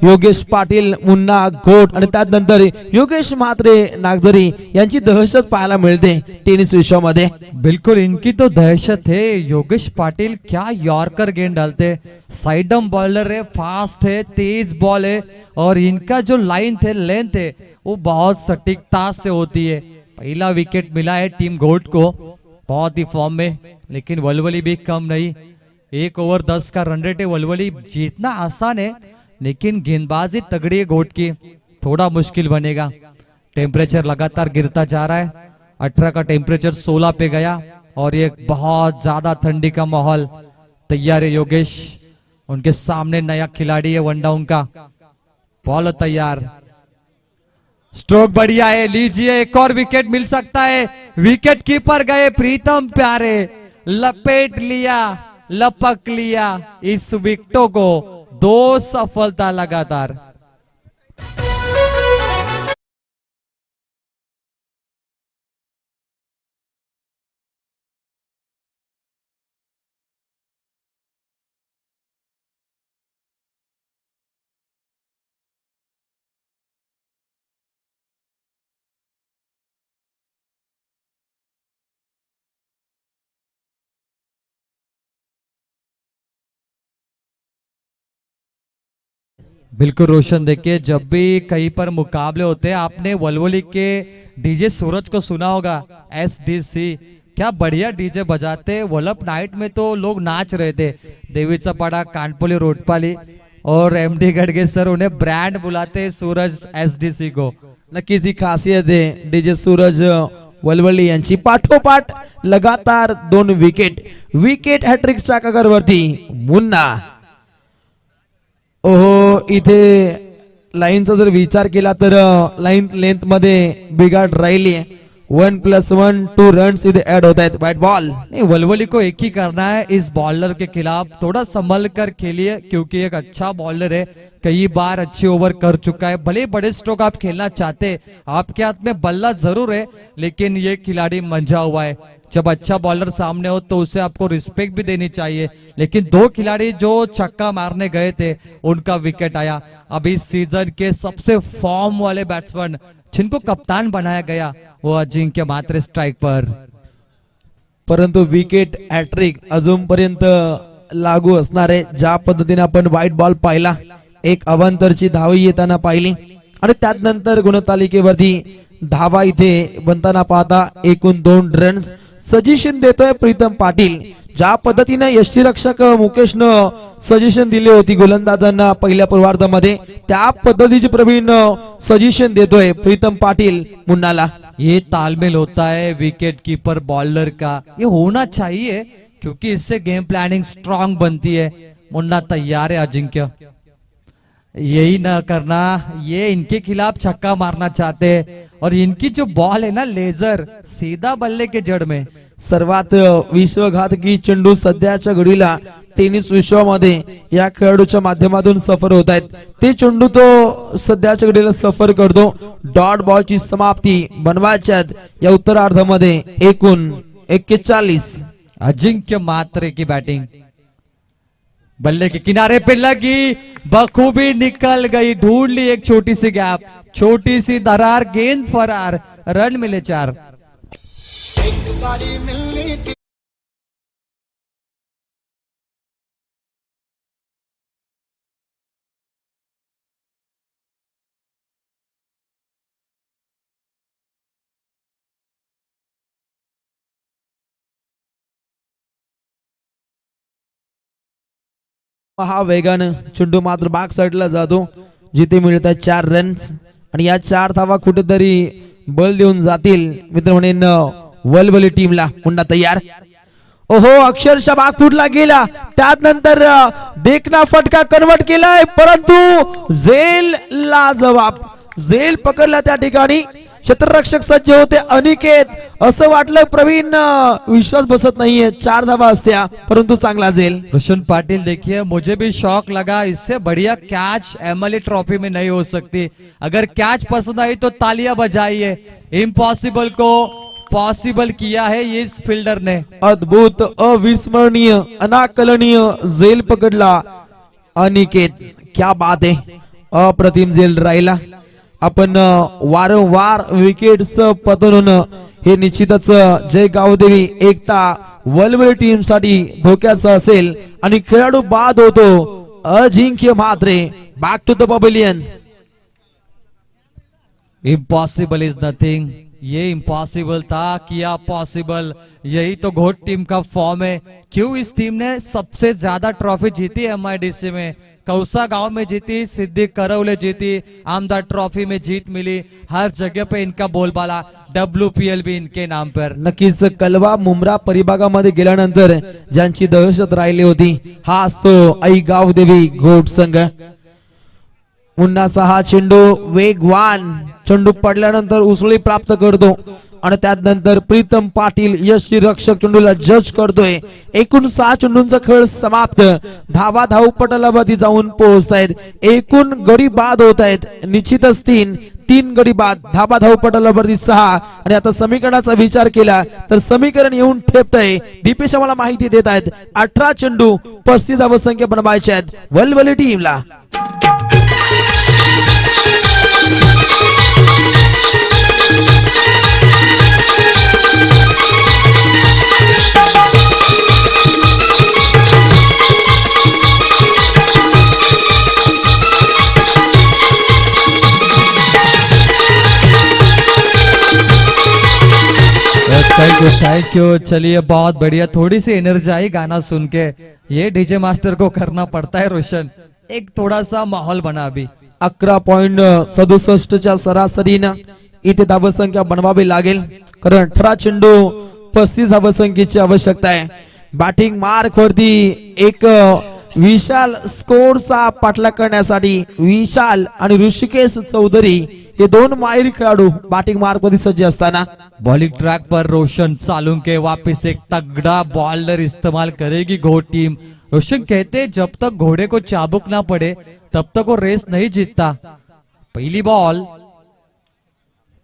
योगेश पाटील, मुन्ना घोट आणि त्यानंतर योगेश म्हात्रे नागझरी यांची दहशत पाहायला मिळते टेनिस विश्वामध्ये. बिल्कुल इनकी तो दहशत है. योगेश पाटिल क्या यॉर्कर गेंद डालते. साइडम बॉलर है, फास्ट है, तेज बॉल है और इनका जो लाइन थे लेंथ है वो बहुत सटीकता से होती है. पहला विकेट मिला है टीम घोट को, बहुत ही फॉर्म में, लेकिन वलवली भी कम नहीं. 1 ओवर 10 का रन रेट है. वलवली जीतना आसान है लेकिन गेंदबाजी तगड़ी है घोट की, थोड़ा मुश्किल बनेगा. टेम्परेचर लगातार गिरता जा रहा है. 18 का टेम्परेचर 16 पे गया और ये बहुत ज्यादा ठंडी का माहौल. तैयार है योगेश, उनके सामने नया खिलाड़ी है वन डाउन का. बॉल तैयार, स्ट्रोक बढ़िया है. लीजिए एक और विकेट मिल सकता है. विकेट कीपर गए प्रीतम प्यारे, लपेट लिया, लपक लिया इस विकेटों को. 2 सफलता लगातार. बिल्कुल रोशन, देखिए जब भी कहीं पर मुकाबले होते हैं आपने वलवली के डीजे सूरज को सुना होगा. SDC क्या बढ़िया डीजे बजाते. वल्लभ नाइट में तो लोग नाच रहे थे. देवीचा पाड़ा, कानपोली, रोटपाली और MD गडगे सर उन्हें ब्रांड बुलाते सूरज SDC को. नक्कीच ही खासियत आहे डीजे सूरज वलवली यांची. पाठोपाठ लगातार 2 विकेट हॅट्रिकच्या कागावरती मुन्ना. ओहो, इथे लाईनचा जर विचार केला तर लाईन लेंथ मध्ये बिघाड राहिली आहे. 1+1 2 रन्स इथे ऍड होत आहेत. White ball. नहीं, वलवली को एक ही करना है इस बॉलर के खिलाफ, थोड़ा संभल कर खेलिए क्योंकि एक अच्छा बॉलर है, कई बार अच्छे ओवर कर चुका है। भले बड़े स्ट्रोक आप खेलना चाहते, आपके हाथ में बल्ला जरूर है, लेकिन ये खिलाड़ी मंझा हुआ है। जब अच्छा बॉलर सामने हो तो उसे आपको रिस्पेक्ट भी देनी चाहिए, लेकिन दो खिलाड़ी जो छक्का मारने गए थे उनका विकेट आया। अब इस सीजन के सबसे फॉर्म वाले बैट्समैन जिनको कप्तान बनाया गया वो अजिंक्य मात्रे स्ट्राइक पर। परंतु विकेट हॅट्रिक अजूनपर्यंत लागू असणार आहे. ज्या पद्धतीने आपण व्हाईट बॉल पाहिला, एक अवांतरची धाव येताना पाहिली आणि त्यानंतर गुणतालिकेवरती धावा इथे बनताना पाहता एकूण 2 रन्स सजेशन देतोय प्रीतम पाटील. ज्या पद्धतीने यष्टीरक्षक मुकेशनं सजेशन दिली होती गोलंदाजांना पहिल्या पूर्वार्धामध्ये, त्या पद्धतीचे प्रवीण सजेशन देतोय प्रीतम पाटील मुन्नाला. ये तालमेल होता है विकेट कीपर बॉलर का, ये होना चाहिए क्योंकि इससे गेम प्लानिंग स्ट्रांग बनती है। मुन्ना तैयार है अजिंक्य, यही न करना, ये इनके खिलाफ छक्का मारना चाहते हैं और इनकी जो बॉल है ना लेजर, सीधा बल्ले के जड़ में। सर्वात विश्वघातकी चेंडू सध्याच्या घडीला टेनिस विश्वामध्ये या खेळाडूच्या माध्यमातून सफर होत आहेत. ते चेंडू तो सध्याच्या घडीला सफर करतो. डॉट बॉलची समाप्ती बनवायच्या या उत्तरार्धामध्ये एकूण 41. अजिंक्य मात्रे की बैटिंग, बल्ले के किनारे पे लगी, बखूबी निकल गई, ढूंढ ली एक छोटी सी गैप, छोटी सी दरार, गेंद फरार, रन मिले 4। हा वेगानं चेंडू मात्र बाग साईडला जातो, जिथे मिळतात 4 रन्स आणि या 4 धावा कुठेतरी बल देऊन जातील मित्र म्हणेन वलवली टीमला. पुन्हा तयार. ओहो, अक्षरशः बाग फुटला गेला, त्यानंतर देखना फटका कन्वर्ट केलाय, परंतु झेल ला जवाब, झेल पकडला त्या ठिकाणी. क्षेत्ररक्षक सज्ज होते अनिकेत, असं वाटलं प्रवीण विश्वास बसत नाहीये, 4 धावा असत्या परंतु चांगला झेल. रोशन पाटिल, देखिए मुझे भी शौक लगा, इससे बढ़िया कैच एमएलए ट्रॉफी में नहीं हो सकती। अगर कैच पसंद आई तो तालियां बजाइए, इम्पॉसिबल को पॉसिबल किया है ये इस फील्डर ने। अद्भुत, अविस्मरणीय, अनाकलनीय झेल पकडला अनिकेत. क्या बात आहे, अप्रतिम झेल राहिला. आपण वारंवार विकेट्स पतन होणं हे निश्चितच जय गावदेवी एकता वलवली टीम साठी धोक्याचं असेल आणि खेळाडू बाद होतो Ajinkya Mhatre. Back to the pavilion. Impossible is nothing, ये इम्पॉसिबल था, किया पॉसिबल, यही तो घोट टीम का फॉर्म है। क्यों इस टीम ने सबसे ज्यादा ट्रॉफी जीती एमआईडीसी में, कौसा गांव में जीती, सिद्दीक करौले जीती, आमदार ट्रॉफी में जीत मिली, हर जगह पे इनका बोलबाला, WPL भी इनके नाम पर। नक्कीच कलवा मुंब्रा परिभागामध्ये गेल्यानंतर ज्यांची दहशत राहिली होती, हा असतो आई गावदेवी घोट संघ. मुन्नाचा हा चेंडू वेगवान, चेंडू पडल्यानंतर उसळी प्राप्त करतो आणि त्यानंतर प्रीतम पाटील यष्टीरक्षक चेंडूला जज करतोय. एकूण 6 चेंडूंचा खेळ समाप्त. धावा धावपटलावरती जाऊन पोहोचतायत, एकूण गडी बाद होत आहेत, निश्चितच 3 गडी बाद, धावा धावपटलावरती 6. आणि आता समीकरणाचा विचार केला तर समीकरण येऊन ठेपतंय. दीपेश आम्हाला माहिती देत आहेत 18 चेंडू 35 धावसंख्या बनवायच्या आहेत वलवली टीमला. Thank you. चलिए, बहुत बढ़िया, थोड़ी सी एनर्जी आई गाना सुन के, ये डीजे मास्टर को करना पड़ता है रोशन, एक थोड़ा सा माहौल बना अभी। 11.67 सरासरीनं इथे धावसंख्या बनवावी लागेल, कारण 18 चेंडू 35 धावसंख्येची आवश्यकता आहे. बॅटिंग मार्क वरती एक विशाल स्कोरचा पाठलाग करण्यासाठी विशाल आणि ऋषिकेश चौधरी हे दोन माहिर खेळाडू बॅटिंग मार्क मध्ये सज्ज असताना बॉलिंग ट्रैक पर रोशन सालुंके वापस एक तगड़ा बॉलर इस्तेमाल करेगी घोड़ टीम। रोशन कहते जब तक घोड़े को चाबुक ना पड़े तब तक वो रेस नहीं जीतता। पहली बॉल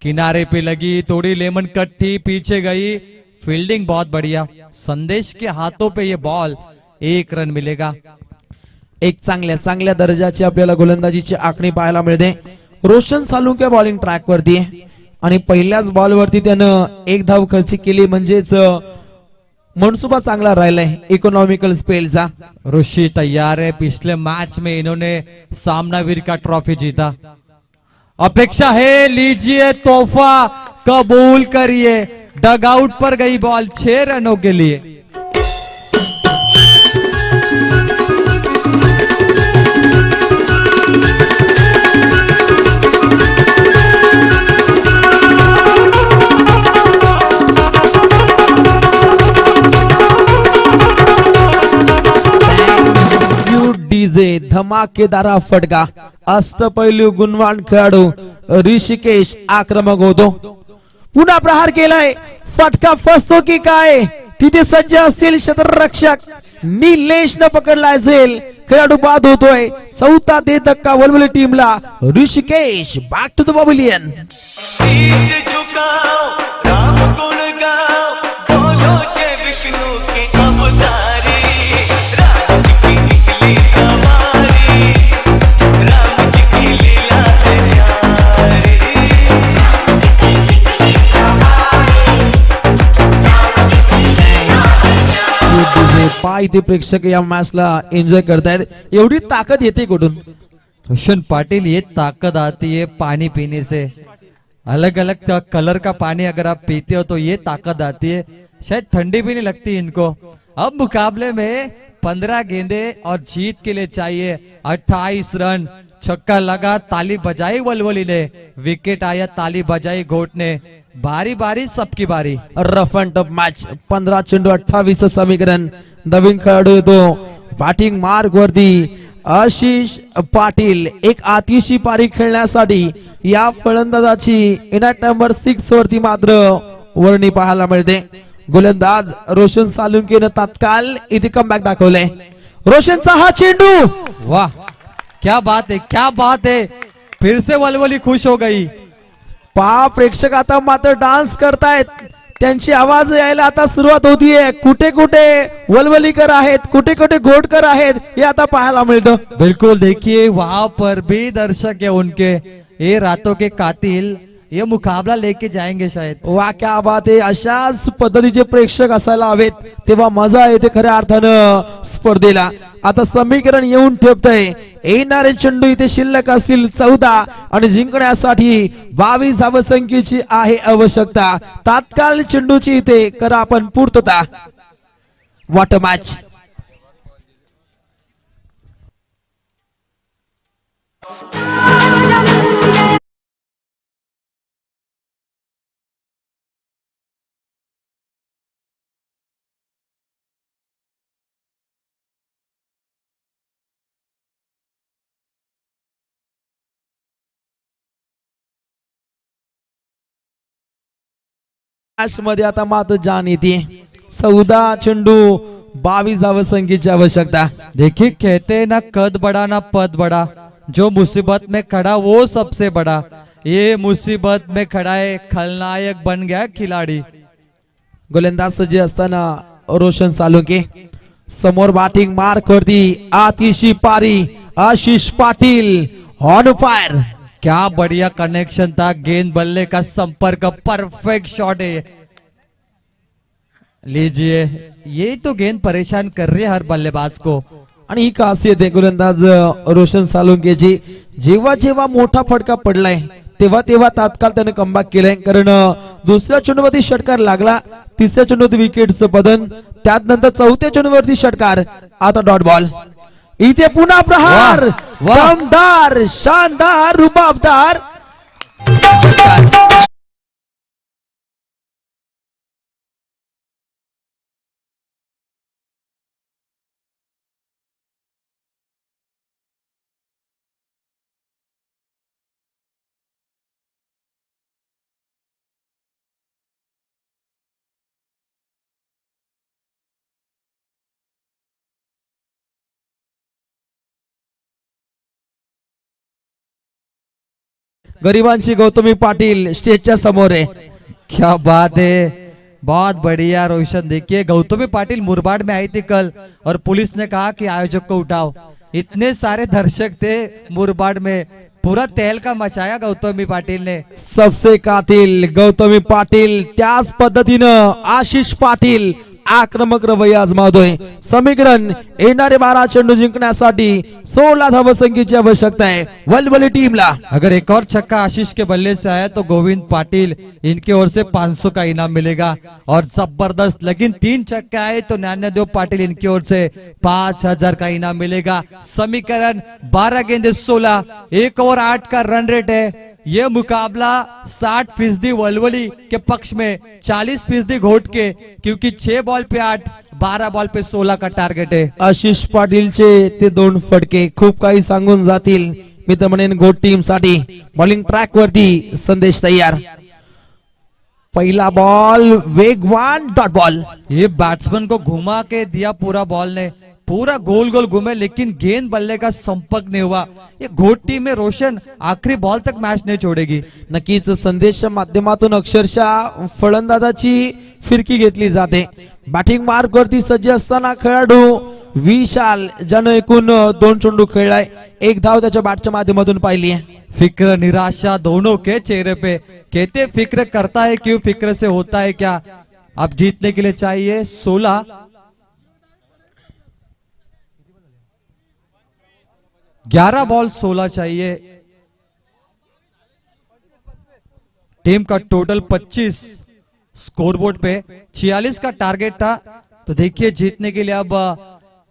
किनारे पे लगी, थोड़ी लेमन कट थी, पीछे गई, फील्डिंग बहुत बढ़िया। संदेश के हाथों पे ये बॉल 1 रन मिलेगा। एक चांगल्या दर्जाची आपल्याला गोलंदाजीची आखणी पाहायला मिळते। रोशन सालुंके बॉलिंग ट्रॅक वरती आहे आणि पहिल्याच बॉल वरती त्यानं 1 धाव खर्च केली, म्हणजेच मनसुबा चांगला राहिलाय इकॉनॉमिकल स्पेलचा। ऋषि तैयार है, पिछले मैच में इन्होंने सामनावीर का ट्रॉफी जीता। अपेक्षा है, लीजिए तोहफा कबूल करिए। डग आउट पर गई बॉल 6 रनों के लिए। डीजे धमाकेदार फटका, अष्टपैलू गुणवान खेळाडू ऋषिकेश आक्रमक होतो। पुन्हा प्रहार केलाय, फटका फसतो की काय, तिथे सज्ज असतील क्षेत्ररक्षक निलेश न पकडला असेल, खेळाडू बाद होतोय। चौथा दे धक्का वलवली टीमला। Rishikesh back to the pavilion. शीश झुकाओ, राम गुण गाओ, बोलो जय विष्णु के अवतारी। राम जी की निकली सवारी, राम जी की लीला है प्यारी। पाय ते प्रेक्षक या मॅचला एन्जॉय करतायत। एवढी ताकद येते कुठून? रोशन पाटिल, ये ताकत आती है पानी पीने से। अलग अलग कलर का पानी अगर आप पीते हो तो ये ताकत आती है, शायद ठंडी भी नहीं लगती इनको। अब मुकाबले में 15 गेंदे और जीत के लिए चाहिए 28 रन। छक्का लगा, ताली बजाई वलवली ने, विकेट आया, ताली बजाई घोट ने। बारी बारी सबकी बारी। रफ अँड टफ मॅच, 15 चेंडू 28 समीकरण। नवीन खेळाडू येतो बॅटिंग मार्क वरती आशिष पाटील, एक आतिशी पारी खेळण्यासाठी या फलंदाजाची इनाट नंबर 6 वरती मात्र वर्णी पाहायला मिळते। गोलंदाज रोशन सालुंकेनं तात्काळ इथे कमबॅक दाखवले। रोशनचा हा चेंडू, वाह क्या बात है, क्या बात है, फिर से वलवली खुश हो गई। पहा प्रेक्षक आता मात्र डान्स करतायत, त्यांची आवाज यायला आता सुरुवात होतीये। कुठे कुठे वलवलीकर आहेत, कुठे कुठे घोटकर आहेत, हे आता पाहायला मिळतं। बिल्कुल, देखिए वहां पर भी दर्शक है उनके, ये रातों के कातिल ये मुकाबला लेके जाएंगे शायद। वा क्या बात आहे, अशाच पद्धतीचे प्रेक्षक असायला हवेत, तेव्हा मजा येते खऱ्या अर्थानं स्पर्धेला। आता समीकरण येऊन ठेपतंय, येणारे चेंडू इथे शिल्लक असतील 14 आणि जिंकण्यासाठी 22 धावसंख्येची आहे आवश्यकता। तात्काळ चेंडूची इथे करा आपण पूर्तता। What a match. मॅच मध्ये आता मात्र जान येते। 14 चेंडू 22 धावसंख्येची आवश्यकता। देखिए कहते हैं ना, कद बड़ा ना पद बड़ा, जो मुसीबत में खड़ा वो सबसे बड़ा। ये मुसीबत में खड़ा है, खलनायक बन गया खिलाड़ी। गोलंदाज सज्ज असताना रोशन सालुंके, समोर बॅटिंग मार्क वरती आतिशी पारी आशिष पाटील ऑन फायर। क्या बढ़िया कनेक्शन था, गेंद बल्ले का संपर्क, परफेक्ट शॉट है। लीजिए, ये तो गेंद परेशान कर रही है हर बल्लेबाज को। आणि ही खासियत आहे गोलंदाज रोशन सालुंकेची, जेव्हा जेव्हा मोठा फटका पडलाय तेव्हा तेव्हा तात्काळ त्याने कमबॅक केलंय। कारण दुसऱ्या चेंडूवरती षटकार लागला, तिसऱ्या चेंडूवरती विकेटचं पतन, त्यानंतर चौथ्या चेंडूवरती षटकार, आता डॉट बॉल। इथे पुन्हा प्रहार, दमदार, शानदार, रुबाबदार षटकार। गरिबांची गौतमी पाटील स्टेजच्या समोर आहे. क्या बात है, बहुत बढ़िया रोशन. देखिए गौतमी पाटिल मुरबाड में आई थी कल और पुलिस ने कहा कि आयोजक को उठाओ. इतने सारे दर्शक थे मुरबाड में, पूरा तहलका मचाया गौतमी पाटिल ने. सबसे कातील गौतमी पाटील. त्याच पद्धतीनं आशिष पाटील आक्रमक रवैया आजमावतोय. समीकरण येणारे 12 चेंडू जिंकण्यासाठी 16 धावसंख्येची आवश्यकता आहे वलवली टीमला. अगर एक और छक्का आशीष के बल्ले से आया तो गोविंद पाटिल इनकी ओर से 500 का इनाम मिलेगा. और जबरदस्त, लेकिन 3 छक्के आए तो ज्ञानदेव पाटिल इनकी ओर से 5000 का इनाम मिलेगा. समीकरण 12 गेंदे 16, 1 ओवर 8 का रन रेट है. ये मुकाबला 60% वलवली के पक्ष में, 40% घोट के, क्योंकि 6 बॉल पे 8, 12 बॉल पे 16 का टारगेट है. आशिष पाटीलचे ते 2 फटके खूप काही सांगून जातील. मी तर म्हणेन गोट टीम साठी बॉलिंग ट्रॅक वरती संदेश तयार. पहिला बॉल वेगवान डॉट बॉल. ये बैट्समैन को घुमा के दिया पूरा बॉल ने, पूरा गोल गोल घूमे, लेकिन गेंद बल्ले का संपर्क नहीं हुआ. ये घोट टीम में रोशन आखिरी बॉल तक मैच नहीं छोड़ेगी. नक्कीच संदेशच्या माध्यमातून अक्षरशः फलंदाजाची फिरकी घेतली जाते. बॅटिंग मार्क वरती सज्ज असताना खेळाडू विशाल ज्यानं एकूण 2 चेंडू खेळलाय, 1 धाव त्याच्या बॅटच्या माध्यमातून पाहिली आहे. फिक्र निराशा दोनों के चेहरे पे. कहते फिक्र करता है क्यों, फिक्र से होता है क्या. अब जीतने के लिए चाहिए 16. 11 बॉल 16 चाहिए. टीम का टोटल 25 स्कोरबोर्ड पे, 46 का टारगेट था. तो देखिए जीतने के लिए अब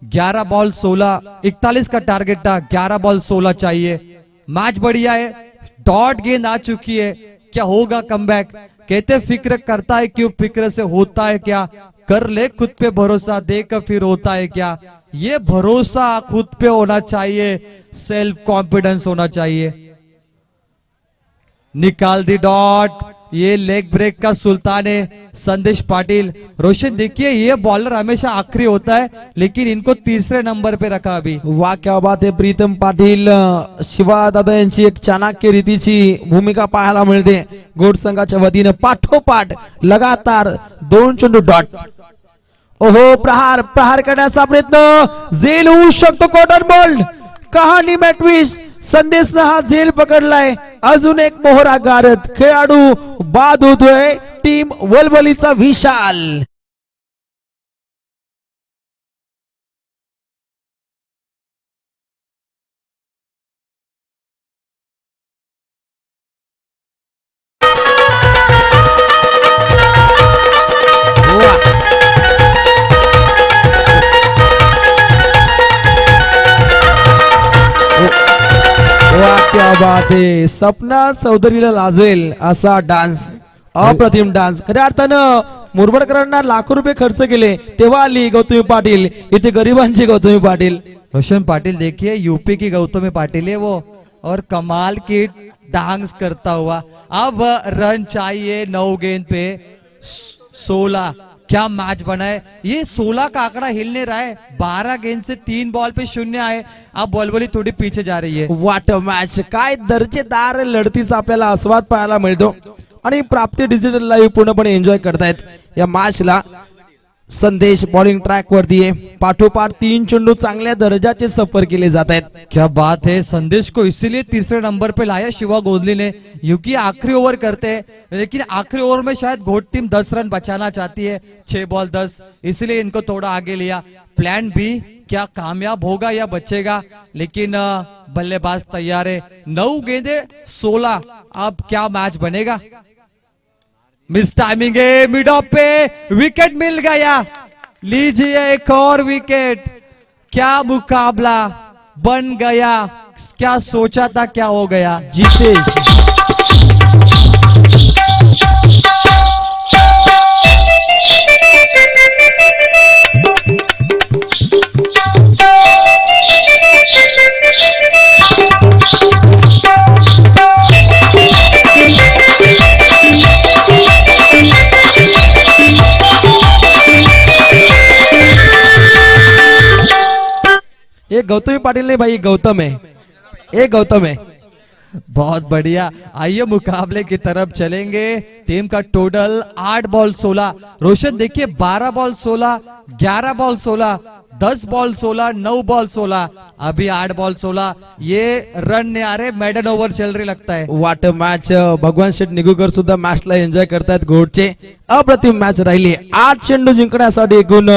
11 बॉल 16, 41 का टारगेट था, 11 बॉल 16 चाहिए. मैच बढ़िया है, डॉट गेंद आ चुकी है. क्या होगा कमबैक. कहते फिक्र करता है क्यों, फिक्र से होता है क्या. कर ले खुद पे भरोसा, देख फिर होता है क्या. ये भरोसा खुद पे होना चाहिए, सेल्फ कॉन्फिडेंस होना चाहिए. निकाल दी डॉट. ये लेग ब्रेक का सुल्तान है संदेश पाटिल. रोशन देखिए ये बॉलर हमेशा आखिरी होता है, लेकिन इनको तीसरे नंबर पे रखा अभी. वा क्या बात आहे. प्रीतम पाटील, शिवा दादा यांची एक चाणक्य रीतीची भूमिका पाहायला मिळते. गोड संघाच्या वतीने पाठोपाठ लगातार 2 चेंडू डॉट. ओहो, प्रहार प्रहार करण्याचा प्रयत्न, झेल होऊ शकतो कॉटन बोल्ड. कहाणी में ट्विस्ट. संदेशनं हा झेल पकडलाय. अजून एक मोहरा गारत खेळाडू बाद होतोय टीम वलवलीचा विशाल. क्या बात आहे. सपना चौधरीला लाजवेल असा डान्स, अप्रतिम डान्स. खऱ्या अर्थानं मुरबडकरांना लाखो रुपये खर्च केले तेव्हा आली गौतमी पाटील. इथे गरिबांची गौतमी पाटील. रोशन पाटिल देखिए यूपी की गौतमी पाटिल है वो, और कमाल की डांस करता हुआ. अब रन चाहिए 9 गेंद पे 16. क्या मैच बना है. ये 16 का आंकड़ा हिल नहीं रहा है. 12 गेंद से 3 बॉल पे 0 आए. अब वलवली थोड़ी पीछे जा रही है. वाट मॅच. काय दर्जेदार लढतीचा आपल्याला आस्वाद पाहायला मिळतो आणि प्राप्ती डिजिटल लाईव्ह पूर्णपणे एन्जॉय करतायत या मॅचला. संदेश बॉलिंग ट्रॅक वरती आहे. पाठोपाठ 3 चेंडू चांगल्या दर्जाचे सफर केले जात आहेत. क्या बात है. संदेश को इसीलिए तीसरे नंबर पे लाया शिवा गोदली ने, क्योंकि आखिरी ओवर करते हैं, लेकिन आखिरी ओवर में शायद घोट टीम 10 रन बचाना चाहती है. 6 बॉल 10, इसलिए इनको थोड़ा आगे लिया. प्लान बी क्या कामयाब होगा या बचेगा, लेकिन बल्लेबाज तैयार है. 9 गेंदे 16. अब क्या मैच बनेगा. मिस टाइमिंग है, मिड ऑफ पे विकेट मिल गया. लीजिए एक और विकेट. क्या मुकाबला बन गया. क्या सोचा था क्या हो गया. जितेश ये गौतमी पाटील नहीं भाई, गौतम है. ये गौतम है. बहुत बढ़िया। आइए मुकाबले की तरफ चलेंगे। टीम का टोटल 8 बॉल 16। रोशन देखिए 12 बॉल 16, 11 बॉल 16, 10 बॉल 16, 9 बॉल 16, अभी 8 बॉल 16। ये रन नाही आ रहे, मेडन ओव्हर चल रही लगता है। वाट मॅच भगवान शेठ निगुकर सुद्धा मॅचला एन्जॉय करतायत। घोटचे अप्रतिम मॅच राहिली। 8 चेंडू जिंकण्यासाठी एकूण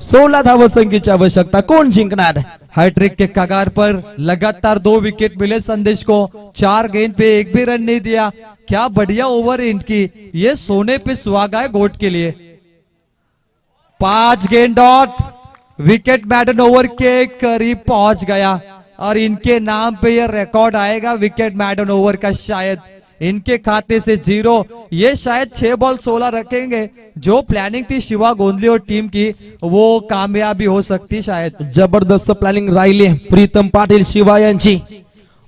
16 धावसंख्येची आवश्यकता। कोण जिंकणार? हैट्रिक के कगार पर लगातार 2 विकेट मिले संदेश को। 4 गेंद पे 1 भी रन नहीं दिया। क्या बढ़िया ओवर है इनकी, ये सोने पे सुहागा है गोट के लिए। 5 गेंद डॉट, विकेट मैडन ओवर के करीब पहुंच गया और इनके नाम पे ये रिकॉर्ड आएगा विकेट मैडन ओवर का। शायद इनके खाते से 0। ये शायद 6 बॉल 16 रखेंगे। जो प्लानिंग थी शिवा गोंधली और टीम की, वो कामयाबी हो सकती शायद। जबरदस्त प्लॅनिंग राहिली प्रीतम पाटील शिवा यांची।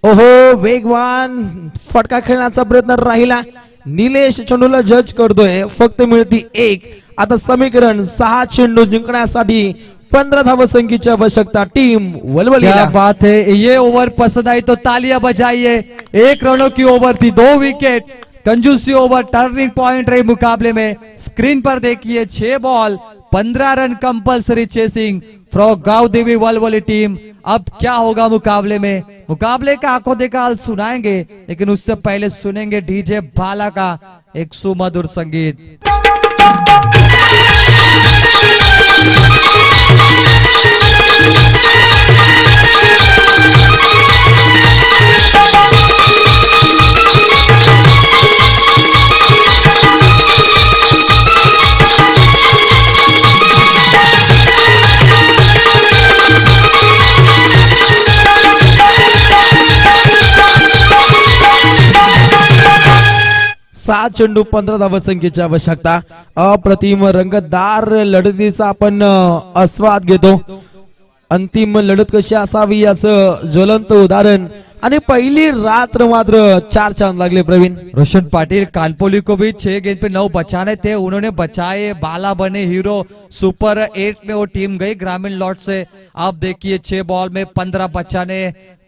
ओहो, वेगवान फटका खेळण्याचा प्रयत्न राहिला। निलेश चेंडूला जज करतोय, फक्त मिळती 1। आता समीकरण 6 चेंडू जिंकण्यासाठी 15 धावसंख्येची आवश्यकता। टीम वलवली। क्या बात है, ये ओवर पसंद आई तो तालियां बजाइए। 1 रनों की ओवर थी, 2 विकेट, कंजूसी ओवर, टर्निंग पॉइंट रही मुकाबले में। स्क्रीन पर देखिए 6 ball 15 run compulsory chasing from गांव देवी वलवली टीम। अब क्या होगा मुकाबले में? मुकाबले का आंखों देखा हाल सुनाएंगे, लेकिन उससे पहले सुनेंगे डीजे बाला का एक सुमधुर संगीत। सात चेंडू 15 धावसंख्येची आवश्यकता। अप्रतिम रंगतदार लढतीचा आपण आस्वाद घेतो। अंतिम लढत कशी असावी याचं ज्वलंत उदाहरण। आणि पहिली रात्र मात्र 4 चांद लागले प्रवीण। रोशन पाटिल कानपोली को भी 6 गेंद पे 9 बचाने थे, उन्होंने बचाए। बाला बने हीरो। सुपर 8 में वो टीम गई ग्रामीण लॉट से। अब देखिए 6 बॉल में 15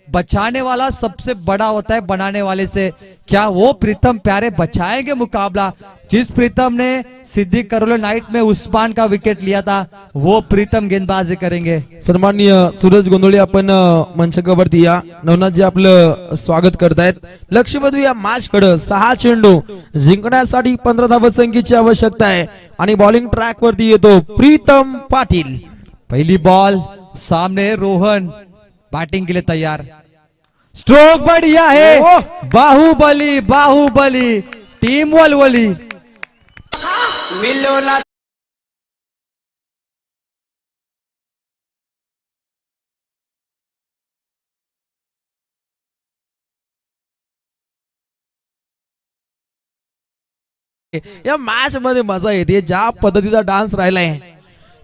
बचाने वाला सबसे बड़ा होता है बनाने वाले से। क्या वो प्रीतम प्यारे बचाएंगे मुकाबला? जिस प्रीतम ने सिद्धी करोलो नाइट में उस्मान का विकेट लिया था, वो प्रीतम गेंदबाजी करेंगे। सन्माननीय सूरज गोंधळे आपण मंचकावरती या। नवनाथजी आपलं स्वागत करतायत। लक्ष बघू या मॅच कडे। 6 चेंडू जिंकण्यासाठी 15 धावसंख्येची आवश्यकता आहे आणि बॉलिंग ट्रॅक वरती येतो प्रीतम पाटील। पहली बॉल सामने, रोहन बैटिंग के लिए तैयार। स्ट्रोक बढ़िया है, बाहुबली बाहुबली टीम वलवली। विलोला या मॅच मध्ये मजा येते ज्या पद्धतीचा डान्स राहिलाय।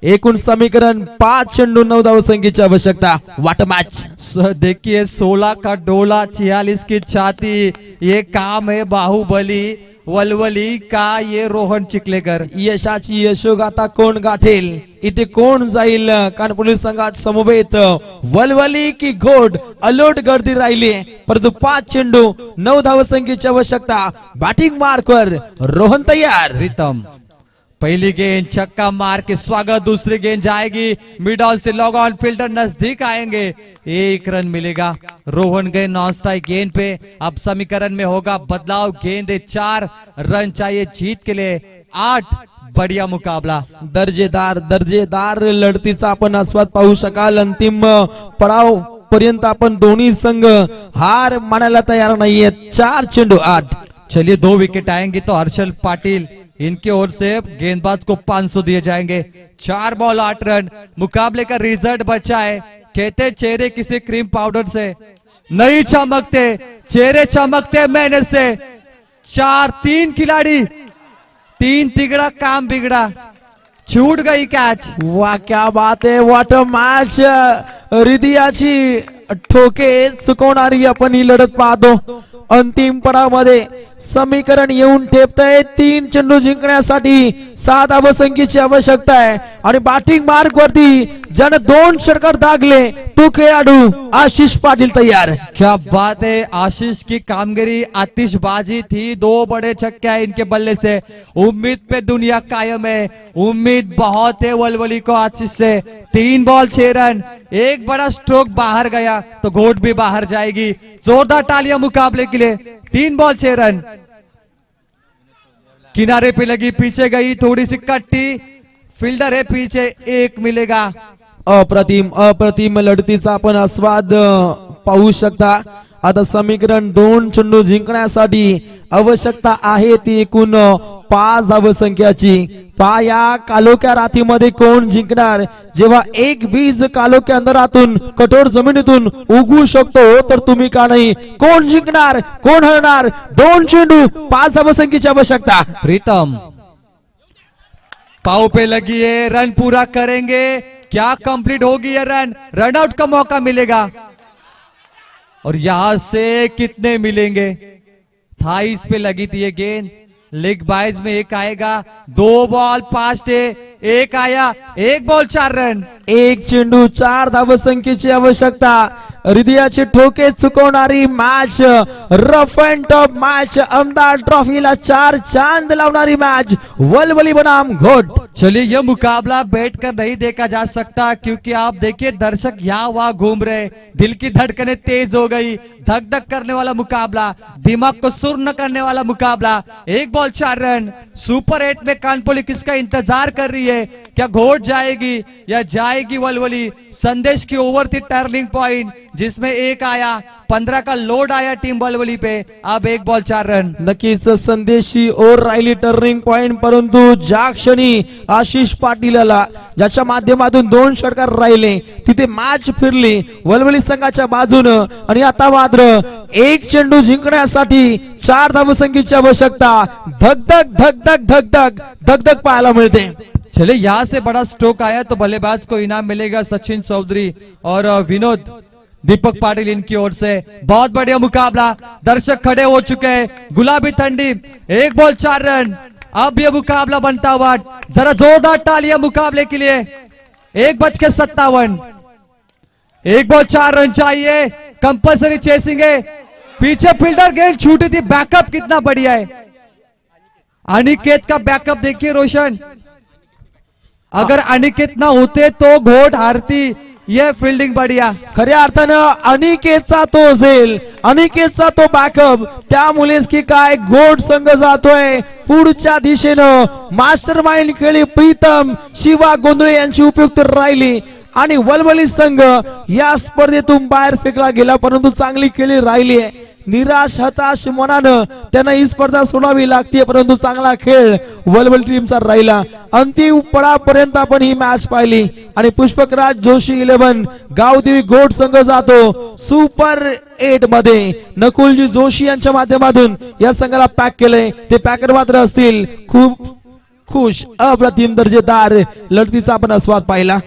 एकूण समीकरण 5 चेंडू 9 धावसंख्येची आवश्यकता। वाट मॅच देखिए 16 का डोला 46 की छाती, ये काम है बाहुबली वलवली का। ये रोहन चिखलेकर। यशाची यशोगाथा कोण गाठेल? इथे कोण जाईल? कानपुली संघात समवेत वलवली की घोड अलोट गर्दी राहिली। परंतु 5 चेंडू 9 धावसंख्येची आवश्यकता। बॅटिंग मार्कवर रोहन तैयार। प्रीतम पहली गेंद छक्का मार के स्वागत। दूसरी गेंद जाएगी mid on say, log on fielder नजदीक आएंगे, 1 रन मिलेगा। रोहन गए नॉन स्ट्राइक गेंद पे। अब समीकरण में होगा बदलाव। गेंद 4 रन चाहिए जीत के लिए 8। बढ़िया मुकाबला, दर्जेदार लढतीचा आपण आस्वाद पाहू शकाल। अंतिम पडाव पर्यंत आपण दोन्ही संघ हार मानायला तयार नाहीयेत। 4 चेंडू 8। चलिए 2 विकेट आएंगे तो हर्षल पाटिल, इनकी ओर से गेंदबाज को 500 दिए जाएंगे। 4 बॉल 8 रन। मुकाबले का रिजल्ट बचा है। कहते चेहरे किसी क्रीम पाउडर से नहीं चमकते, चेहरे चमकते मेहनत से। 3 खिलाड़ी, 3 तिगड़ा, काम बिगड़ा, छूट गई कैच। वाह क्या बात है, व्हाट अ मॅच। हृदयाची ठोके चुकवणारी आपण ही लढत पाहतो। अंतिम पडावामध्ये समीकरण येऊन ठेपतंय 3 चेंडू जिंकण्यासाठी 6 धावसंख्येची आवश्यकता आहे आणि बॅटिंग मार्क वरती ज्याने 2 षटकार दागले तो खेळाडू आशिष पाटील तैयार. क्या बात है, आशीष की कामगिरी आतिशबाजी थी, 2 बड़े छक्के आए इनके बल्ले से. उम्मीद पे दुनिया कायम है, उम्मीद बहुत है वलवली को आशीष से. 3 बॉल 6 रन, एक बड़ा स्ट्रोक बाहर गया तो घोट भी बाहर जाएगी. जोरदार तालियां मुकाबले के लिए. 3 बॉल 6 रन. किनारे पे लगी, पीछे गई, थोड़ी सी कट्टी, फील्डर है पीछे, 1 मिलेगा. अप्रतिम लढतीचा आपण आस्वाद पाहू शकता. आता समीकरण 2 चेंडू जिंकण्यासाठी आवश्यकता आहे ती एकूण 5 धावसंख्याची. या कालोख्या रातीमध्ये कोण जिंकणार, जेव्हा एक बीज कालोख्या अंतरातून कठोर जमिनीतून उगवू शकतो तर तुम्ही का नाही. कोण जिंकणार, कोण हरणार. 2 चेंडू 5 धावसंख्येची आवश्यकता. प्रीतम पाव पे लगी है, रन पूरा करेंगे, क्या कंप्लीट होगी ये रन, रन आउट का मौका मिलेगा और यहां से कितने मिलेंगे. थाइस पे लगी थी ये गेंद, लेग बाइज में 1 आएगा. 2 बॉल 5 थे, 1 आया, 1 बॉल 4 रन. 1 चेंडू 4 धावसंख्येची आवश्यकता. हृदयाचे ठोके चुकवणारी match, rough and tough match, आमदार ट्रॉफीला 4 चांद लावणारी मॅच, वलवली बनाम घोट. चलिए ये मुकाबला बैठकर नहीं देखा जा सकता क्योंकि आप देखिए दर्शक यहाँ वहां घूम रहे, दिल की धड़कनें तेज हो गई, धक धक करने वाला मुकाबला, दिमाग को सुर न करने वाला मुकाबला. 1 बॉल 4 रन. सुपर 8 में कानपुर किसका इंतजार कर रही है, क्या घोट जाएगी या जाएगी वलवली. संदेश की ओवर थी टर्निंग पॉइंट जिसमें 1 आया, 15 का लोड आया टीम वलवली पे. अब 1 बॉल 4 रन. नक्कीच संदेशी ओर राहिली टर्निंग पॉइंट, परंतु ज्या क्षणी आशिष पाटीलला ज्याच्या माध्यमातून 2 षटकार राहिले तिथे मॅच फिरली वलवली संघाच्या बाजूनं आणि आता मात्र 1 चेंडू जिंकण्यासाठी 4 धावसंख्येची आवश्यकता. धगधग धगधग धगधग धगधग पाहायला मिळते. चले यहाँ से बड़ा स्ट्रोक आया तो बल्लेबाज को इनाम मिलेगा. सचिन चौधरी और विनोद दीपक पाटिल इनकी ओर से. बहुत बढ़िया मुकाबला, दर्शक खड़े हो चुके हैं, गुलाबी ठंडी. 1 बॉल 4 रन. अब ये मुकाबला बनता हुआ, जरा जोरदार तालियां मुकाबले के लिए. 1:57, 1 बॉल 4 रन चाहिए, कंपल्सरी चेसिंग है. पीछे फील्डर गेंद छूटी थी, बैकअप कितना बढ़िया है. अनिकेत का बैकअप देखिए रोशन, अगर अनिकेत ना होते तो घोट हारती. ये फील्डिंग बढ़िया. खऱ्या अर्थानं अनिकेतचा तो असेल, अनिकेतचा तो बॅकअप, त्यामुळेच की काय गोड संघ जातोय पुढच्या दिशेनं. मास्टर माइंड खेळी प्रीतम शिवा गोंधळे यांची उपयुक्त राहिली आणि वलवली संघ या स्पर्धेतून बाहेर फेकला गेला, परंतु चांगली खेळी राहिली आहे. निराश हताश मनानं त्यांना ही स्पर्धा सोडावी लागते, परंतु चांगला खेळ वलवली टीमचा राहिला. अंतिम पडापर्यंत आपण ही मॅच पाहिली आणि पुष्पकराज जोशी 11 गावदेवी गोट संघ जातो सुपर 8 मध्ये. नकुलजी जोशी यांच्या माध्यमातून या संघाला पॅक केलंय. ते पॅकर मात्र असतील खूप खुश. अप्रतिम दर्जेदार लढतीचा आपण आस्वाद पाहिला.